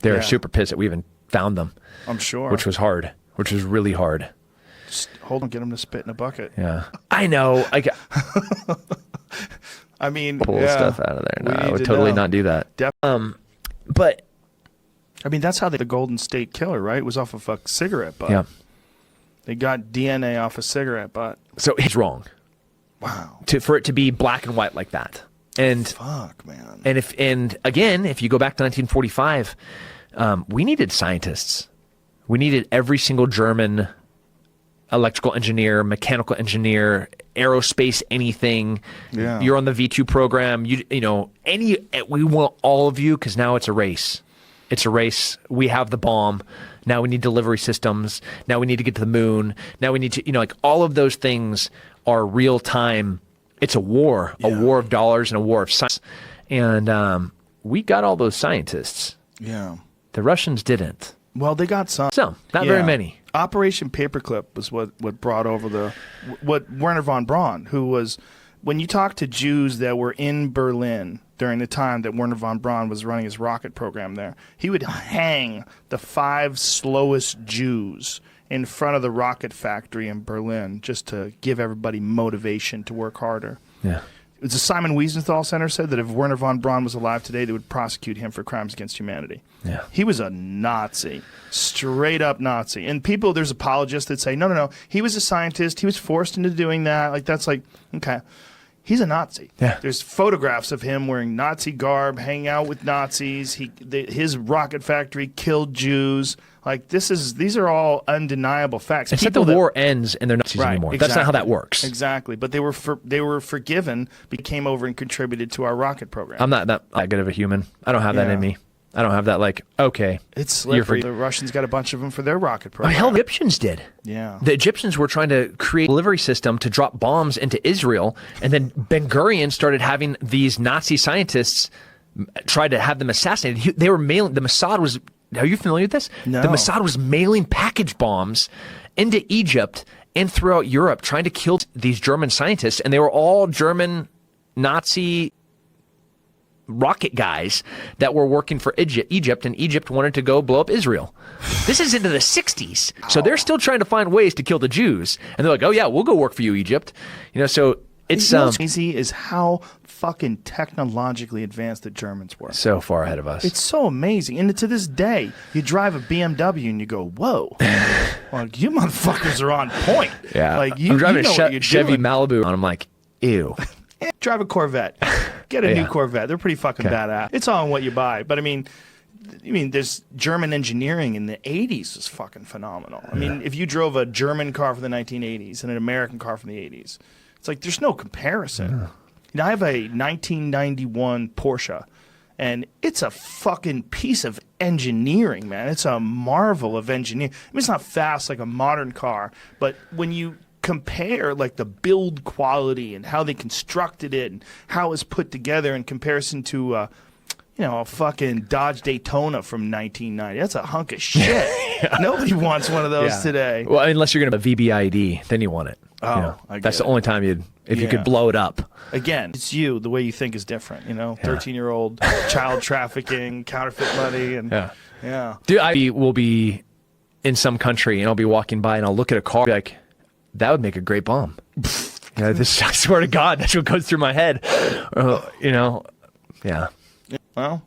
They're super pissed that we even found them. I'm sure. Which was hard. Which was really hard. Just hold on, get them to spit in a bucket. Yeah. I know. I mean, pull stuff out of there. No, I would totally not do that. But I mean, that's how the Golden State Killer, right? It was off of a cigarette butt. Yeah. They got DNA off a cigarette butt. So it's wrong. Wow. For it to be black and white like that. And fuck, man. And again, if you go back to 1945, we needed scientists. We needed every single German electrical engineer, mechanical engineer, aerospace, anything. Yeah. You're on the V2 program. We want all of you because now it's a race. It's a race. We have the bomb. Now we need delivery systems. Now we need to get to the moon. Now we need to, like all of those things are real time. It's a war of dollars and a war of science. And we got all those scientists. Yeah. The Russians didn't. Well, they got some. Some, not very many. Operation Paperclip was what brought over what Werner von Braun, who was, when you talk to Jews that were in Berlin during the time that Werner von Braun was running his rocket program there, he would hang the 5 slowest Jews in front of the rocket factory in Berlin just to give everybody motivation to work harder. Yeah. The Simon Wiesenthal Center said that if Werner von Braun was alive today, they would prosecute him for crimes against humanity. Yeah. He was a Nazi, straight up Nazi. And there's apologists that say, no, he was a scientist. He was forced into doing that. Okay. He's a Nazi. Yeah. There's photographs of him wearing Nazi garb, hanging out with Nazis. His rocket factory killed Jews. These are all undeniable facts. It's not the war ends and they're Nazis anymore. Exactly. That's not how that works. Exactly. But they were forgiven, came over and contributed to our rocket program. I'm not that good of a human. I don't have that in me. I don't have that okay. It's slippery. The Russians got a bunch of them for their rocket program. Hell, the Egyptians did. Yeah. The Egyptians were trying to create a delivery system to drop bombs into Israel, and then Ben-Gurion started having these Nazi scientists try to have them assassinated. They were mailing. The Mossad was. Are you familiar with this? No. The Mossad was mailing package bombs into Egypt and throughout Europe, trying to kill these German scientists, and they were all German Nazi rocket guys that were working for Egypt, and Egypt wanted to go blow up Israel. This is into the 60s. So they're still trying to find ways to kill the Jews. And they're like, oh yeah, we'll go work for you, Egypt. So it's what's crazy is how fucking technologically advanced the Germans were. So far ahead of us. It's so amazing. And to this day, you drive a BMW and you go, whoa. You motherfuckers are on point. Yeah. I'm driving a Chevy Malibu and I'm like, ew. Drive a Corvette. Get a new Corvette. They're pretty fucking badass. It's all in what you buy. But I mean, there's German engineering in the 80s was fucking phenomenal. I mean, if you drove a German car from the 1980s and an American car from the 80s, it's like there's no comparison. I have a 1991 Porsche, and it's a fucking piece of engineering, man. It's a marvel of engineering. I mean, it's not fast like a modern car, but when you compare the build quality and how they constructed it and how it was put together in comparison to a fucking Dodge Daytona from 1990. That's a hunk of shit. Nobody wants one of those today. Well, unless you're going to have a VBID, then you want it. That's the only time you could blow it up. Again, it's you. The way you think is different. 13-year-old child trafficking, counterfeit money, and Dude, I will be in some country and I'll be walking by and I'll look at a car and be like, that would make a great bomb. I swear to God, that's what goes through my head. Yeah. Well,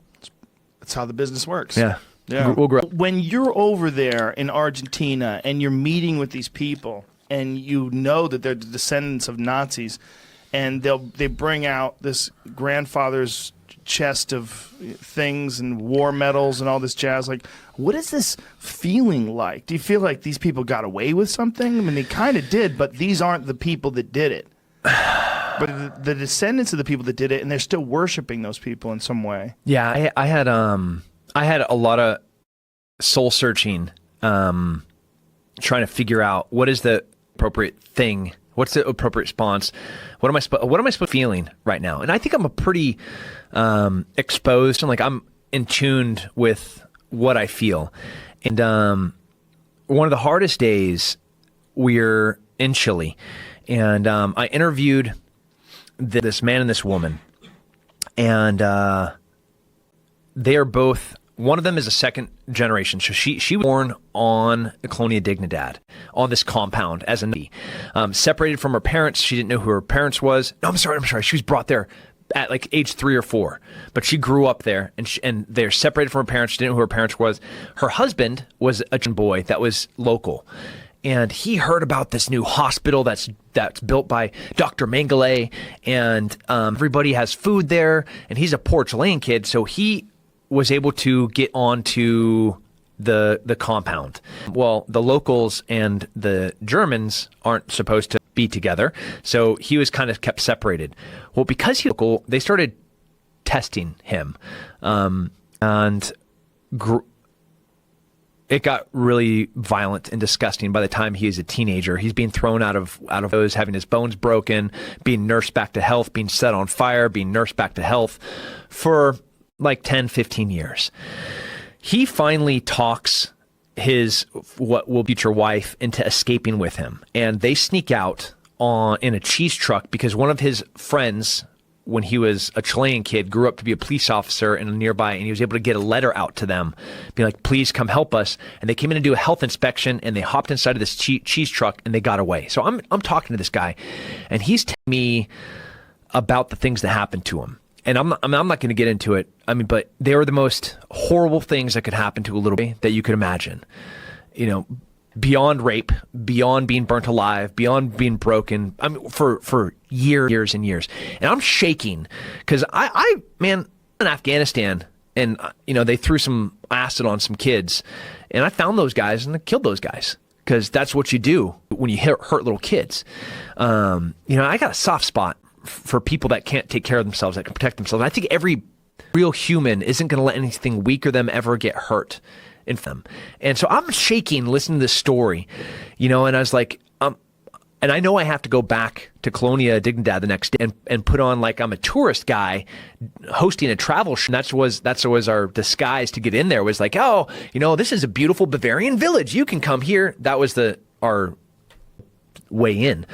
that's how the business works. Yeah. We'll grow. When you're over there in Argentina and you're meeting with these people and you know that they're the descendants of Nazis, and they bring out this grandfather's chest of things and war medals and all this jazz, what is this feeling like? Do you feel like these people got away with something? I mean, they kind of did, but these aren't the people that did it. But the descendants of the people that did it, and they're still worshiping those people in some way. Yeah, I had a lot of soul searching, trying to figure out what is the appropriate thing, what's the appropriate response, what am I supposed to be feeling right now? And I think I'm a pretty exposed, and I'm in tuned with what I feel. And one of the hardest days, we're in Chile, and I interviewed this man and this woman, and they are both. One of them is a second generation. So she was born on the Colonia Dignidad, on this compound as a Nazi. Separated from her parents. She didn't know who her parents was. No, I'm sorry. She was brought there at age 3 or 4. But she grew up there, and they're separated from her parents. She didn't know who her parents was. Her husband was a boy that was local. And he heard about this new hospital that's built by Dr. Mengele, and everybody has food there. And he's a poor Chilean kid, so he was able to get onto the compound. Well, the locals and the Germans aren't supposed to be together, so he was kind of kept separated. Well, because he's local, they started testing him, and it got really violent and disgusting by the time he is a teenager. He's being thrown out of those, having his bones broken, being nursed back to health, being set on fire, being nursed back to health for like 10, 15 years. He finally talks his what will be future wife into escaping with him, and they sneak out in a cheese truck because one of his friends, when he was a Chilean kid, grew up to be a police officer in a nearby, and he was able to get a letter out to them, being like, please come help us. And they came in to do a health inspection, and they hopped inside of this cheese truck, and they got away. So I'm talking to this guy, and he's telling me about the things that happened to him. And I'm not going to get into it. I mean, but they were the most horrible things that could happen to a little boy that you could imagine. You know, beyond rape, beyond being burnt alive, beyond being broken. I mean, for years and years. And I'm shaking because man, in Afghanistan, and they threw some acid on some kids, and I found those guys and I killed those guys because that's what you do when you hurt little kids. I got a soft spot for people that can't take care of themselves, that can protect themselves. I think every real human isn't going to let anything weak or them ever get hurt in them. And so I'm shaking listening to this story, and I was like, and I know I have to go back to Colonia Dignidad the next day and put on like I'm a tourist guy hosting a travel show. And that was our disguise to get in there, was like, oh, this is a beautiful Bavarian village. You can come here. That was our way in.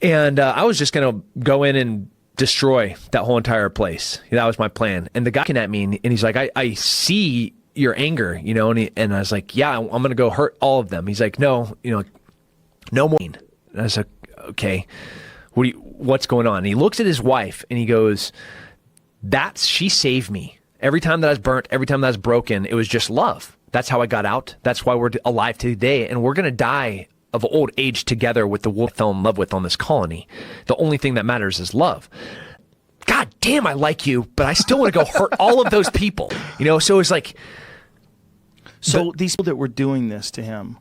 And I was just going to go in and destroy that whole entire place. That was my plan. And the guy looking at me, and he's like, I see your anger, and I was like, yeah, I'm going to go hurt all of them. He's like, no, no more. And I was like, okay, what's going on? And he looks at his wife and he goes, she saved me. Every time that I was burnt, every time that I was broken, it was just love. That's how I got out. That's why we're alive today. And we're going to die of old age together with the wolf I fell in love with on this colony. The only thing that matters is love. God damn, I like you, but I still want to go hurt all of those people. So it's like. So these people that were doing this to him,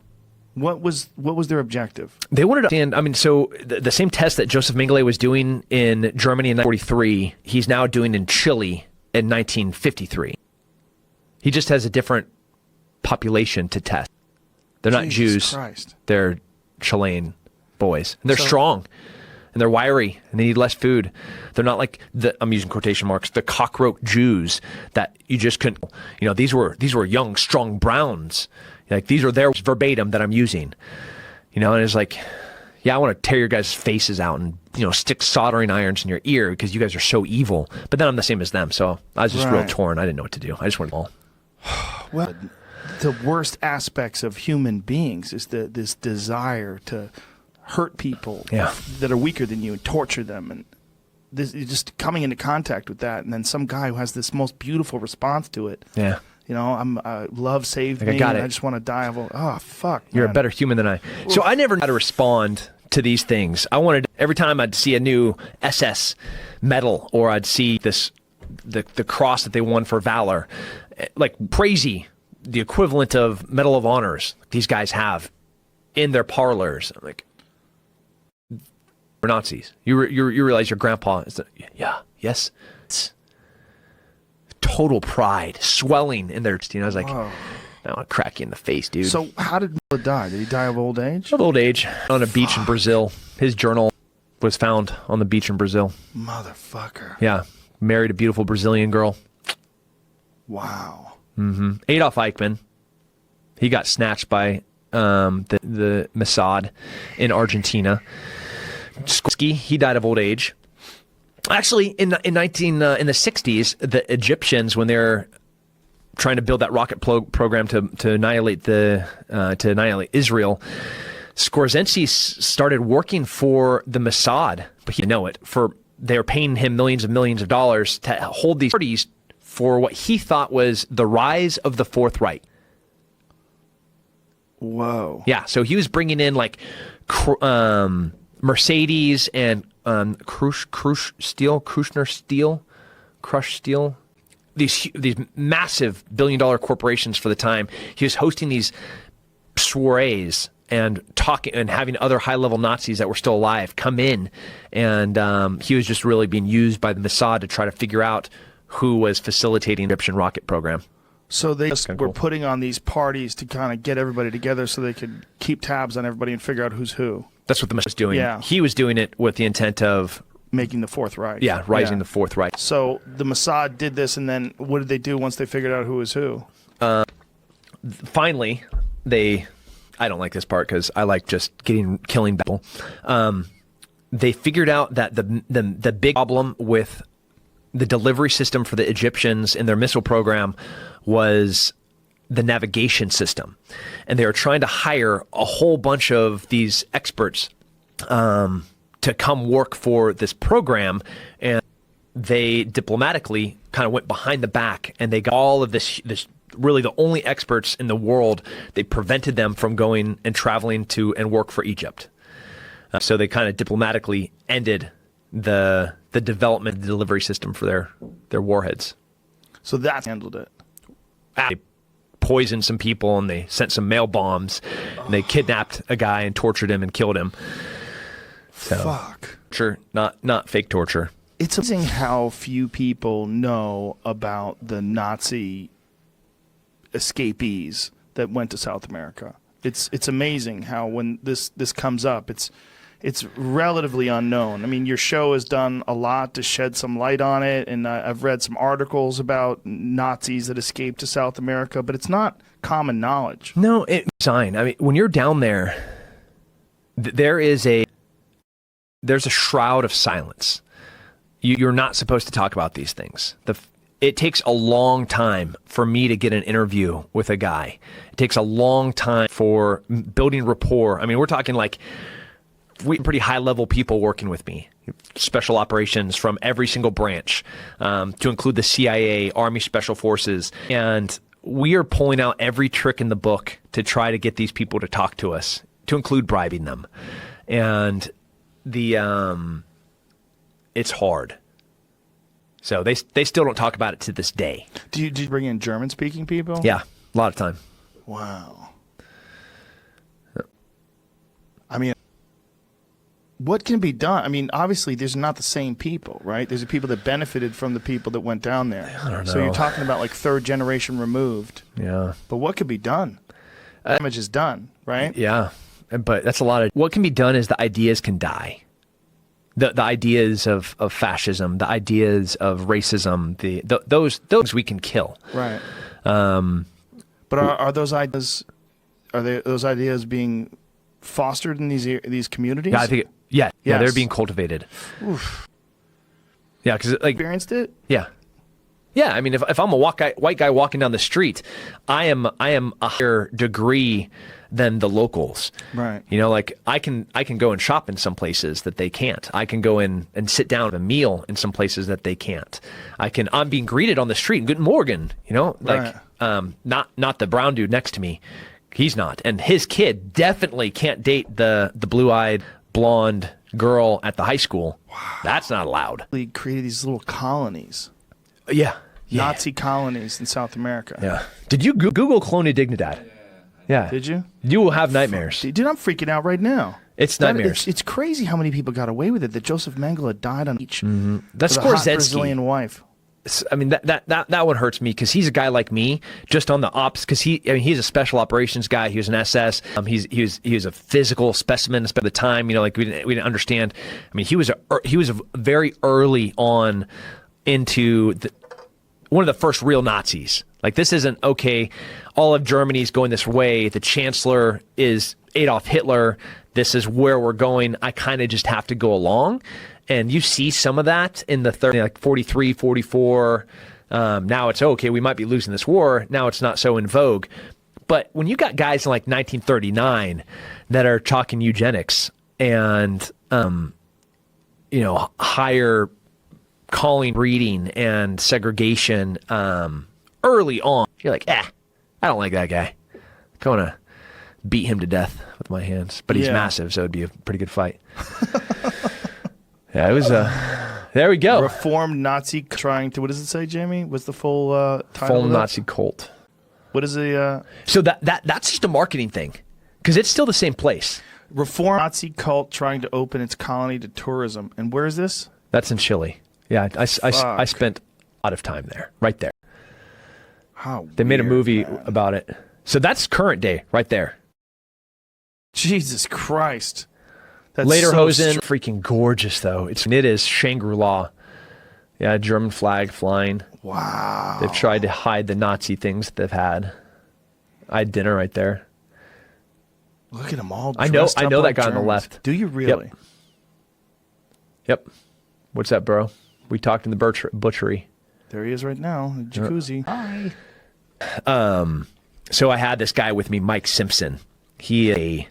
what was their objective? They wanted to understand, so the same test that Joseph Mengele was doing in Germany in 1943, he's now doing in Chile in 1953. He just has a different population to test. They're not Jesus Jews. Christ. They're Chilean boys. And they're strong. And they're wiry. And they need less food. They're not like I'm using quotation marks, the cockroach Jews that you just couldn't. These were young, strong Browns. Like these are their verbatim that I'm using. And it's like, yeah, I want to tear your guys' faces out and stick soldering irons in your ear because you guys are so evil. But then I'm the same as them. So I was just real torn. I didn't know what to do. I just wanted to all. Well, the worst aspects of human beings is this desire to hurt people that are weaker than you and torture them, and this just coming into contact with that, and then some guy who has this most beautiful response to it. Yeah. Love saved me. I just want to die. Fuck. You're man. a better human than I. So I never knew how to respond to these things. I wanted every time I'd see a new SS medal, or I'd see the cross that they won for valor, like crazy. The equivalent of Medal of Honors these guys have in their parlors. I'm like, we're Nazis. You realize your grandpa is yes. It's total pride swelling in their. I was like, I want to crack you in the face, dude. So how did Mengele die? Did he die of old age? Of old age on a beach in Brazil. His journal was found on the beach in Brazil. Motherfucker. Yeah, married a beautiful Brazilian girl. Wow. Mm-hmm. Adolf Eichmann, he got snatched by the Mossad in Argentina. Skorsky, he died of old age. Actually, in the 60s, the Egyptians, when they're trying to build that rocket program to annihilate Israel, Skorzeny started working for the Mossad, but he didn't know it. They were paying him millions of dollars to hold these parties for what he thought was the rise of the Fourth Reich. Whoa. Yeah, so he was bringing in like Mercedes and Krushner Steel, these massive billion-dollar corporations for the time. He was hosting these soirees and talking and having other high-level Nazis that were still alive come in, and he was just really being used by the Mossad to try to figure out who was facilitating the Egyptian rocket program. So they just Kinda were cool. putting on these parties to kind of get everybody together so they could keep tabs on everybody and figure out who's who. That's what the Mossad was doing. Yeah. He was doing it with the intent of Making the Fourth Reich. rising the Fourth Reich. So the Mossad did this, and then what did they do once they figured out who was who? Finally, I don't like this part because I like just killing people. They figured out that the big problem with the delivery system for the Egyptians in their missile program was the navigation system. And they were trying to hire a whole bunch of these experts to come work for this program. And they diplomatically kind of went behind the back, and they got all of this really the only experts in the world. They prevented them from going and traveling to and work for Egypt. So they kind of diplomatically ended the development of the delivery system for their warheads. So that handled it. They poisoned some people, and they sent some mail bombs, and they kidnapped a guy and tortured him and killed him. So, Fuck. Sure, not fake torture. It's amazing how few people know about the Nazi escapees that went to South America. It's amazing how when this comes up, it's relatively unknown. I mean, your show has done a lot to shed some light on it, and I've read some articles about Nazis that escaped to South America, but it's not common knowledge. No, it's fine. I mean, when you're down there, there's a shroud of silence. You're not supposed to talk about these things. It takes a long time for me to get an interview with a guy. It takes a long time for building rapport. I mean, we're talking like pretty high-level people working with me, special operations from every single branch, to include the CIA, Army Special Forces. And we are pulling out every trick in the book to try to get these people to talk to us, to include bribing them. And it's hard. So they still don't talk about it to this day. Do you bring in German-speaking people? Yeah, a lot of time. Wow. I mean, what can be done? I mean, obviously, there's not the same people, right? There's the people that benefited from the people that went down there. I don't know. So you're talking about like third generation removed. Yeah. But what could be done? Damage is done, right? Yeah, but that's a lot of... What can be done is the ideas can die. The ideas of fascism, the ideas of racism, those we can kill. Right. But are those ideas... those ideas being fostered in these communities? Yeah, I think... Yeah, Yes. they're being cultivated. Oof. Yeah, because like... Experienced it? Yeah. Yeah, I mean, if I'm a white guy walking down the street, I am a higher degree than the locals. Right. You know, like I can go and shop in some places that they can't. I can go in and sit down at a meal in some places that they can't. I'm being greeted on the street, Guten Morgen, you know, like not the brown dude next to me. He's not. And his kid definitely can't date the blue-eyed blonde girl at the high school. Wow. That's not allowed. They created these little colonies. Yeah. Nazi colonies in South America. Yeah. Did you Google Clone Dignidad? Yeah. Did you? You will have nightmares. Dude, I'm freaking out right now. It's nightmares. It's crazy how many people got away with it. That Joseph Mengele died on each. Mm-hmm. That's with a hot Skorzeny. Brazilian wife. I mean, that one hurts me because he's a guy like me, just on the ops. Because he's a special operations guy. He was an SS. He was a physical specimen at the time. You know, like we didn't understand. I mean, he was very early on into one of the first real Nazis. Like, this isn't, okay, all of Germany's going this way. The chancellor is Adolf Hitler. This is where we're going. I kind of just have to go along. And you see some of that in the 30, like 43, 44. Now it's, okay, we might be losing this war. Now it's not so in vogue. But when you got guys in like 1939 that are talking eugenics and, higher calling breeding and segregation early on, you're like, I don't like that guy. I want to beat him to death with my hands. But he's massive, so it'd be a pretty good fight. Yeah, it was, there we go. Reformed Nazi trying to, what does it say, Jamie? What's the full title? Full Nazi cult. What is the... So that's just a marketing thing, because it's still the same place. Reformed Nazi cult trying to open its colony to tourism. And where is this? That's in Chile. Yeah, I spent a lot of time there, right there. How They made a weird, movie man. about it. So that's current day right there. Jesus Christ. That's Lederhosen, freaking gorgeous though. It is Shangri-La. Yeah, German flag flying. Wow. They've tried to hide the Nazi things that they've had. I had dinner right there. Look at them all. I know dressed up that like guy on the Germans. left. Do you really? Yep. What's that, bro? We talked in the butchery. There he is right now. The jacuzzi. Hi. So I had this guy with me, Mike Simpson. He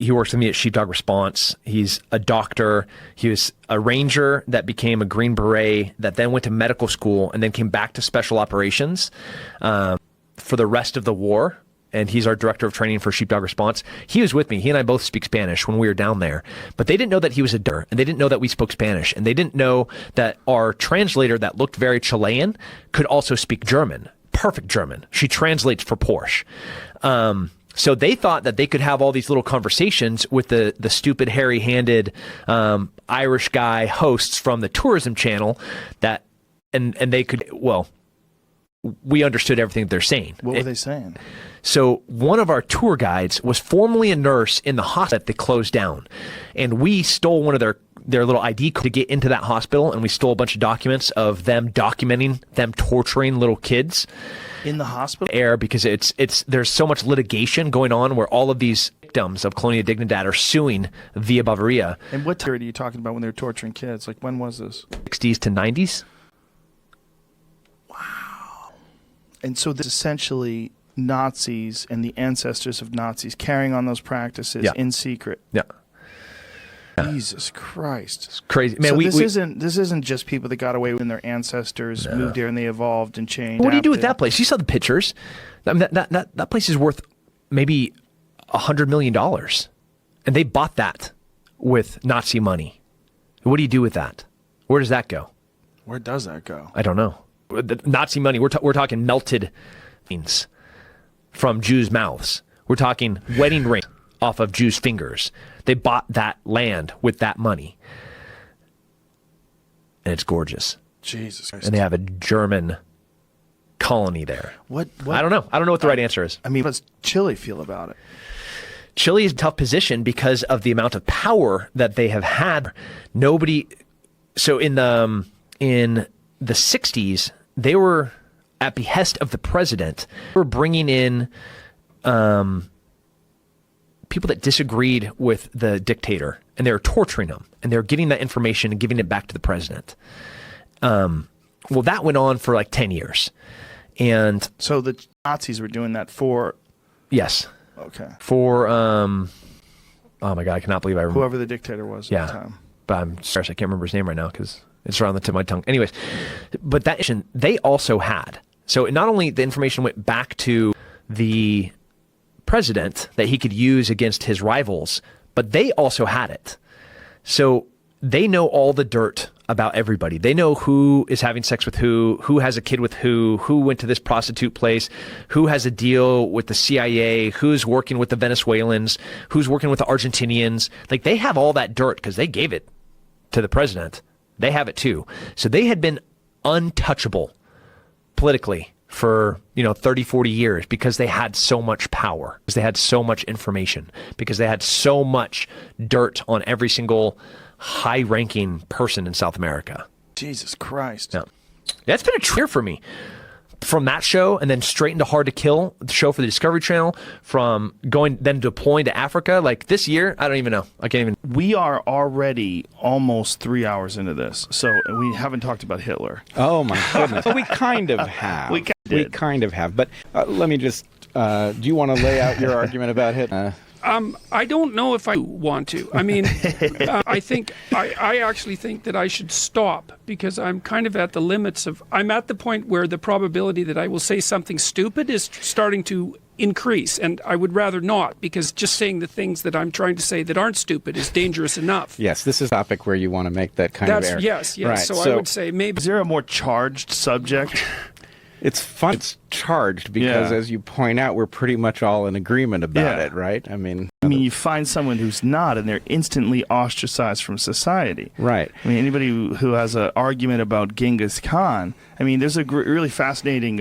works with me at Sheepdog Response. He's a doctor. He was a ranger that became a Green Beret that then went to medical school and then came back to special operations for the rest of the war. And he's our director of training for Sheepdog Response. He was with me. He and I both speak Spanish when we were down there. But they didn't know that he was a doctor, and they didn't know that we spoke Spanish, and they didn't know that our translator that looked very Chilean could also speak German. Perfect German. She translates for Porsche. So they thought that they could have all these little conversations with the stupid, hairy-handed Irish guy hosts from the tourism channel that, and they could, well, we understood everything that they're saying. What were they saying? So one of our tour guides was formerly a nurse in the hospital that they closed down. And we stole one of their little ID to get into that hospital, and we stole a bunch of documents of them documenting them torturing little kids In the hospital? because there's so much litigation going on where all of these victims of Colonia Dignidad are suing Via Bavaria. And what period are you talking about when they were torturing kids? Like, when was this? 60s to 90s. And so this essentially Nazis and the ancestors of Nazis carrying on those practices in secret. Yeah. Jesus Christ. It's crazy. Man, so this isn't just people that got away when their ancestors moved here and they evolved and changed. What do you do with that place? You saw the pictures. I mean, that place is worth maybe $100 million. And they bought that with Nazi money. What do you do with that? Where does that go? Where does that go? I don't know. The Nazi money, we're talking melted things from Jews' mouths. We're talking wedding rings off of Jews' fingers. They bought that land with that money. And it's gorgeous. Jesus Christ. And they have a German colony there. What? I don't know. I don't know what the right answer is. I mean, what's Chile feel about it? Chile is a tough position because of the amount of power that they have had. So in the 60s, they were at behest of the president. They were bringing in people that disagreed with the dictator, and they were torturing them, and they were getting that information and giving it back to the president. Well, that went on for like 10 years. And so the Nazis were doing that for... Yes. Okay. For, oh my God, I cannot believe I remember. Whoever the dictator was at the time. But I'm sorry, I can't remember his name right now because it's around the tip of my tongue. Anyways, but that information they also had. So not only the information went back to the president that he could use against his rivals, but they also had it. So they know all the dirt about everybody. They know who is having sex with who has a kid with who went to this prostitute place, who has a deal with the CIA, who's working with the Venezuelans, who's working with the Argentinians. Like, they have all that dirt because they gave it to the president. They have it too. So they had been untouchable politically for 30, 40 years because they had so much power, because they had so much information, because they had so much dirt on every single high-ranking person in South America. Jesus Christ. Yeah. That's been a trigger for me. From that show and then straight into Hard to Kill, the show for the Discovery Channel, from going then deploying to Africa, like this year, I don't even know. I can't even. We are already almost 3 hours into this, so we haven't talked about Hitler. Oh my goodness. Well, we kind of have. We kind of have. But let me just, do you want to lay out your argument about Hitler? I don't know if I want to. I mean, I actually think that I should stop because I'm kind of at the limits of, I'm at the point where the probability that I will say something stupid is starting to increase. And I would rather not, because just saying the things that I'm trying to say that aren't stupid is dangerous enough. Yes, this is a topic where you want to make that kind of error. Yes. Right, So I would say maybe. Is there a more charged subject? It's fun. It's charged because, as you point out, we're pretty much all in agreement about it, right? I mean, you find someone who's not, and they're instantly ostracized from society. Right. I mean, anybody who has an argument about Genghis Khan, I mean, there's a really fascinating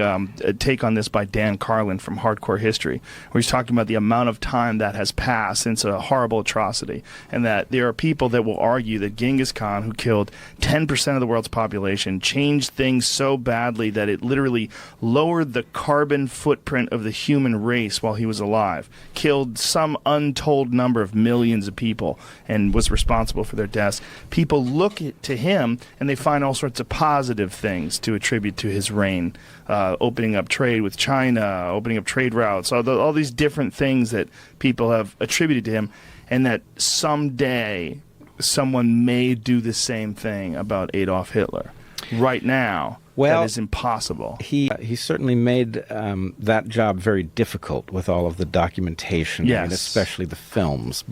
take on this by Dan Carlin from Hardcore History, where he's talking about the amount of time that has passed since a horrible atrocity, and that there are people that will argue that Genghis Khan, who killed 10% of the world's population, changed things so badly that it literally lowered the carbon footprint of the human race while he was alive, killed some untold number of millions of people, and was responsible for their deaths. People look to him and they find all sorts of positive things to attribute to his reign, opening up trade with China, opening up trade routes, all these different things that people have attributed to him, and that someday someone may do the same thing about Adolf Hitler. Right now, that is impossible. He certainly made that job very difficult with all of the documentation, and especially the films.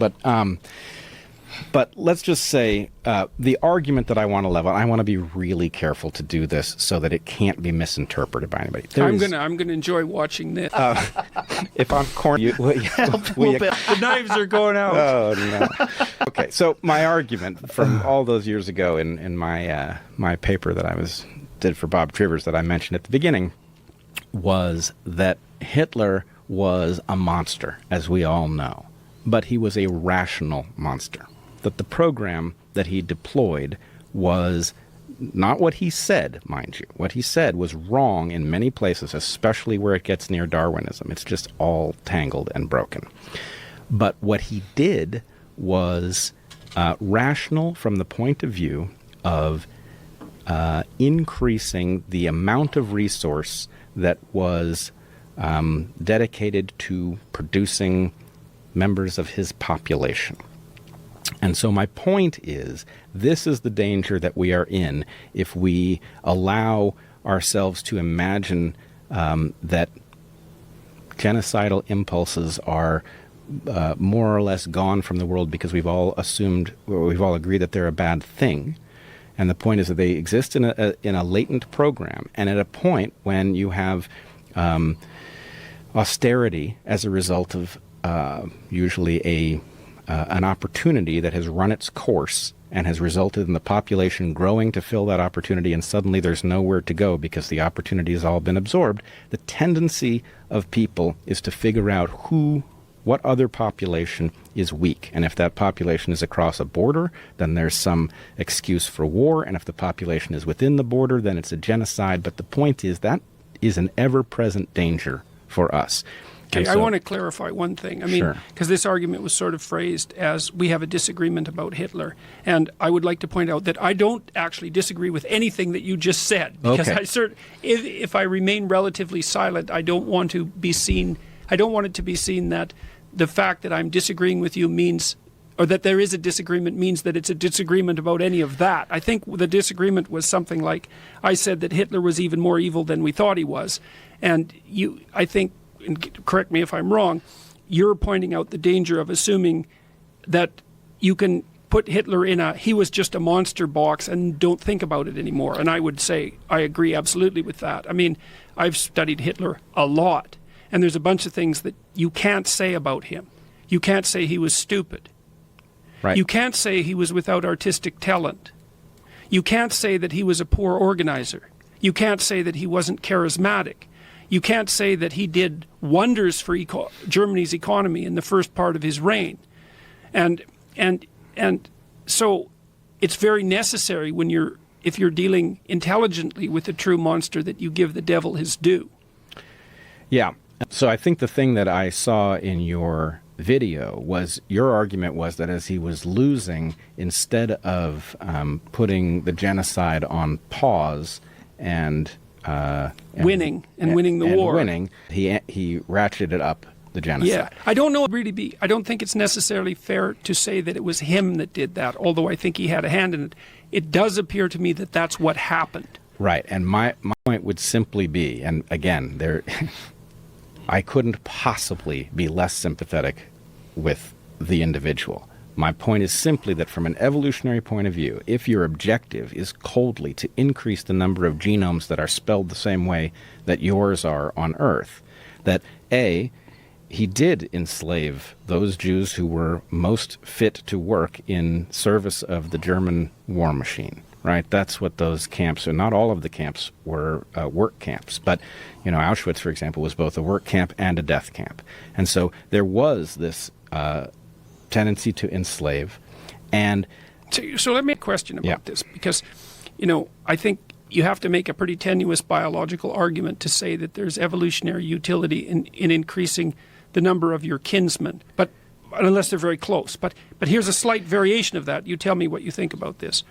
But let's just say the argument that I want to level, I want to be really careful to do this so that it can't be misinterpreted by anybody. I'm gonna enjoy watching this. If I'm corny, the knives are going out. Oh no. Okay, so my argument from all those years ago in my my paper that I did for Bob Trivers that I mentioned at the beginning was that Hitler was a monster, as we all know, but he was a rational monster. That the program that he deployed was not what he said, mind you. What he said was wrong in many places, especially where it gets near Darwinism. It's just all tangled and broken. But what he did was rational from the point of view of increasing the amount of resource that was dedicated to producing members of his population. And so my point is, this is the danger that we are in if we allow ourselves to imagine that genocidal impulses are more or less gone from the world because we've all assumed, or we've all agreed that they're a bad thing. And the point is that they exist in a latent program. And at a point when you have austerity as a result of usually an opportunity that has run its course and has resulted in the population growing to fill that opportunity, and suddenly there's nowhere to go because the opportunity has all been absorbed, the tendency of people is to figure out what other population is weak. And if that population is across a border, then there's some excuse for war. And if the population is within the border, then it's a genocide. But the point is that is an ever-present danger for us. Okay, I want to clarify one thing. I mean, because this argument was sort of phrased as we have a disagreement about Hitler. And I would like to point out that I don't actually disagree with anything that you just said. Because if I remain relatively silent, I don't want it to be seen that the fact that I'm disagreeing with you means, or that there is a disagreement means that it's a disagreement about any of that. I think the disagreement was something like, I said that Hitler was even more evil than we thought he was. And I think, and correct me if I'm wrong, you're pointing out the danger of assuming that you can put Hitler in he was just a monster box and don't think about it anymore. And I would say I agree absolutely with that. I mean, I've studied Hitler a lot, and there's a bunch of things that you can't say about him. You can't say he was stupid. Right. You can't say he was without artistic talent. You can't say that he was a poor organizer. You can't say that he wasn't charismatic. You can't say that he did wonders for Germany's economy in the first part of his reign. And so it's very necessary if you're dealing intelligently with a true monster that you give the devil his due. Yeah. So I think the thing that I saw in your video was your argument was that as he was losing, instead of putting the genocide on pause and winning the war. He ratcheted up the genocide. Yeah, I don't know I don't think it's necessarily fair to say that it was him that did that, although I think he had a hand in it. It does appear to me that that's what happened. Right, and my point would simply be, and again, I couldn't possibly be less sympathetic with the individual. My point is simply that from an evolutionary point of view, if your objective is coldly to increase the number of genomes that are spelled the same way that yours are on Earth, that A, he did enslave those Jews who were most fit to work in service of the German war machine, right? That's what those camps are. Not all of the camps were work camps, but, Auschwitz, for example, was both a work camp and a death camp. And so there was this tendency to enslave. And so let me ask a question about this, because, I think you have to make a pretty tenuous biological argument to say that there's evolutionary utility in increasing the number of your kinsmen, but unless they're very close. But here's a slight variation of that. You tell me what you think about this.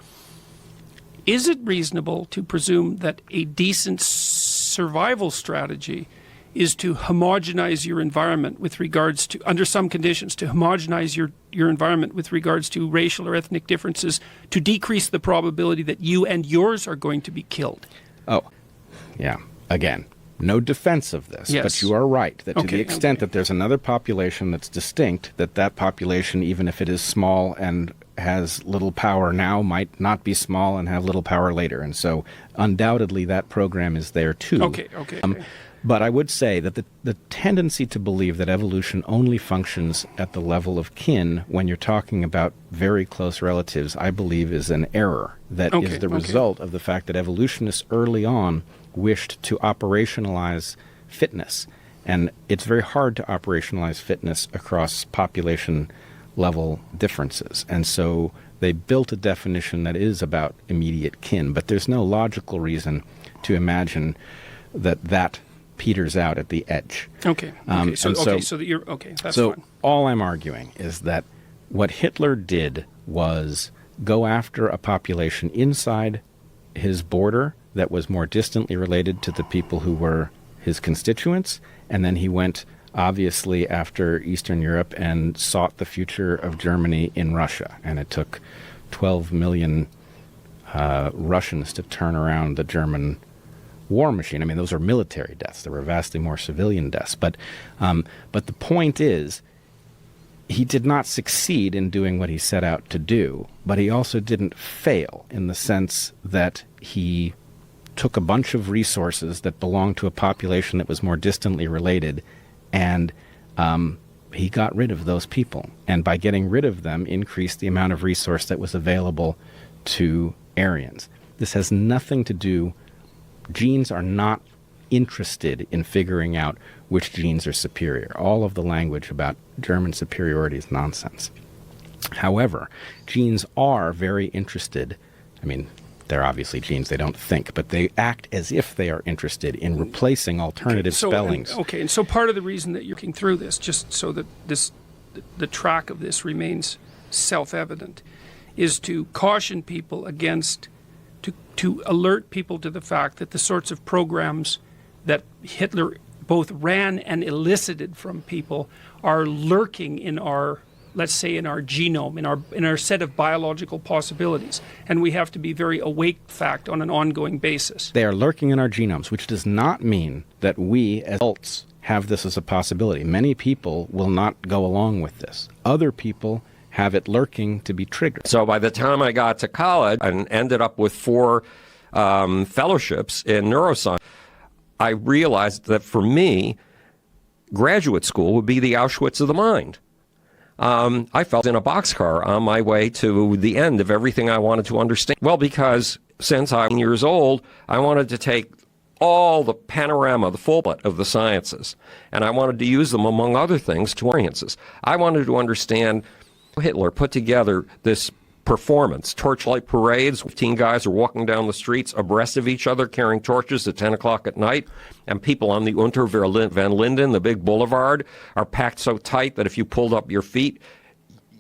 Is it reasonable to presume that a decent survival strategy is to homogenize your environment with regards to, under some conditions, to homogenize your environment with regards to racial or ethnic differences to decrease the probability that you and yours are going to be killed? Oh, yeah. Again, no defense of this, but you are right that to the extent that there's another population that's distinct, that population, even if it is small and has little power now, might not be small and have little power later. And so undoubtedly that program is there too. Okay. But I would say that the tendency to believe that evolution only functions at the level of kin when you're talking about very close relatives, I believe is an error that is the result of the fact that evolutionists early on wished to operationalize fitness. And it's very hard to operationalize fitness across population level differences. And so they built a definition that is about immediate kin, but there's no logical reason to imagine that peters out at the edge. So all I'm arguing is that what Hitler did was go after a population inside his border that was more distantly related to the people who were his constituents, and then he went obviously after Eastern Europe and sought the future of Germany in Russia, and it took 12 million Russians to turn around the German war machine. I mean, those are military deaths. There were vastly more civilian deaths. But the point is, he did not succeed in doing what he set out to do, but he also didn't fail in the sense that he took a bunch of resources that belonged to a population that was more distantly related, and he got rid of those people. And by getting rid of them, increased the amount of resource that was available to Aryans. This has nothing to do. Genes are not interested in figuring out which genes are superior. All of the language about German superiority is nonsense. However, genes are very interested. I mean, they're obviously genes, they don't think, but they act as if they are interested in replacing alternative spellings. And so part of the reason that you're looking through this, just so that the track of this remains self-evident, is to caution people against, to alert people to the fact that the sorts of programs that Hitler both ran and elicited from people are lurking in our, let's say, in our genome, in our set of biological possibilities, and we have to be very awake to fact on an ongoing basis. They are lurking in our genomes, which does not mean that we as adults have this as a possibility. Many people will not go along with this. Other people have it lurking to be triggered. So by the time I got to college and ended up with 4 fellowships in neuroscience, I realized that for me, graduate school would be the Auschwitz of the mind. I felt in a boxcar on my way to the end of everything I wanted to understand. Well, because since I'm years old, I wanted to take all the panorama, the full bit of the sciences, and I wanted to use them, among other things, to experiences. I wanted to understand Hitler put together this performance, torchlight parades. 15 guys are walking down the streets abreast of each other carrying torches at 10 o'clock at night, and people on the Unter van Linden, the big boulevard, are packed so tight that if you pulled up your feet,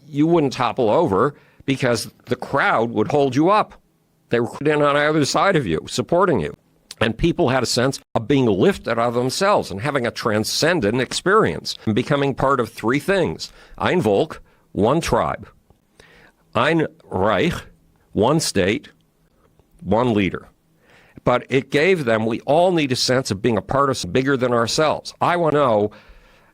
you wouldn't topple over because the crowd would hold you up. They were in on either side of you, supporting you. And people had a sense of being lifted out of themselves and having a transcendent experience and becoming part of 3 things. Ein Volk, one tribe. Ein Reich, one state, one leader. But it gave them, we all need a sense of being a part of something bigger than ourselves. I want to know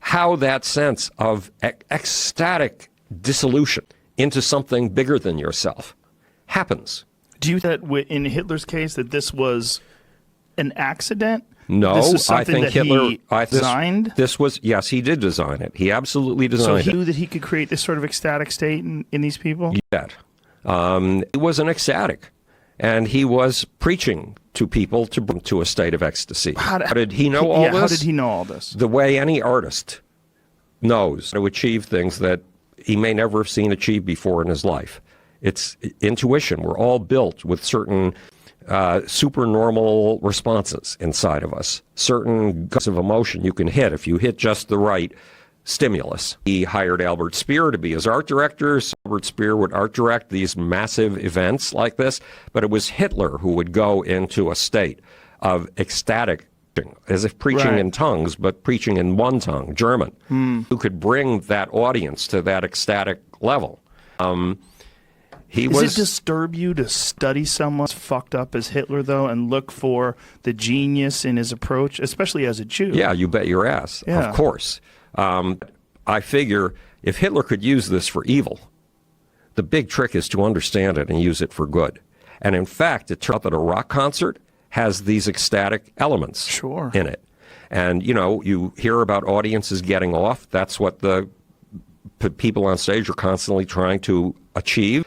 how that sense of ecstatic dissolution into something bigger than yourself. Happens. Do you think that in Hitler's case that this was an accident? No, this is I think that Hitler he designed. This was, yes, he did design it. He absolutely So designed he it. knew that he could create this sort of ecstatic state in these people. Yet. He was an ecstatic, and he was preaching to people to bring to a state of ecstasy. How did he know all this? How did he know all this? The way any artist knows to achieve things that he may never have seen achieved before in his life. It's intuition. We're all built with certain supernormal responses inside of us, certain gusts of emotion you can hit if you hit just the right stimulus. He hired Albert Speer to be his art director. Albert Speer would art direct these massive events like this, but it was Hitler who would go into a state of ecstatic, as if preaching in tongues, but preaching in one tongue, German, who could bring that audience to that ecstatic level. Does it disturb you to study someone as fucked up as Hitler, though, and look for the genius in his approach, especially as a Jew? Yeah, you bet your ass. Yeah. Of course. I figure if Hitler could use this for evil, the big trick is to understand it and use it for good. And in fact, it turns out that a rock concert has these ecstatic elements in it. And, you know, you hear about audiences getting off. That's what the people on stage are constantly trying to achieve.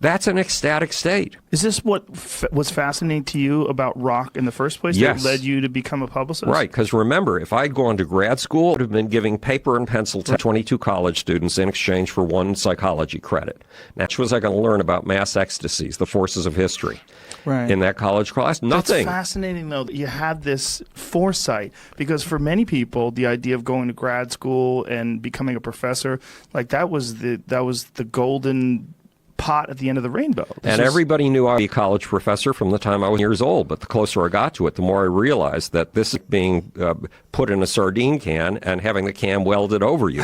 That's an ecstatic state. Is this what was fascinating to you about rock in the first place? Yes. That led you to become a publicist? Right, because remember, if I'd gone to grad school, I would have been giving paper and pencil to 22 college students in exchange for 1 psychology credit. Now, was I going to learn about mass ecstasies, the forces of history, in that college class? Nothing. It's fascinating, though, that you had this foresight, because for many people, the idea of going to grad school and becoming a professor, like that was the golden pot at the end of the rainbow. And everybody knew I'd be a college professor from the time I was years old, but the closer I got to it, the more I realized that this is being put in a sardine can and having the can welded over you.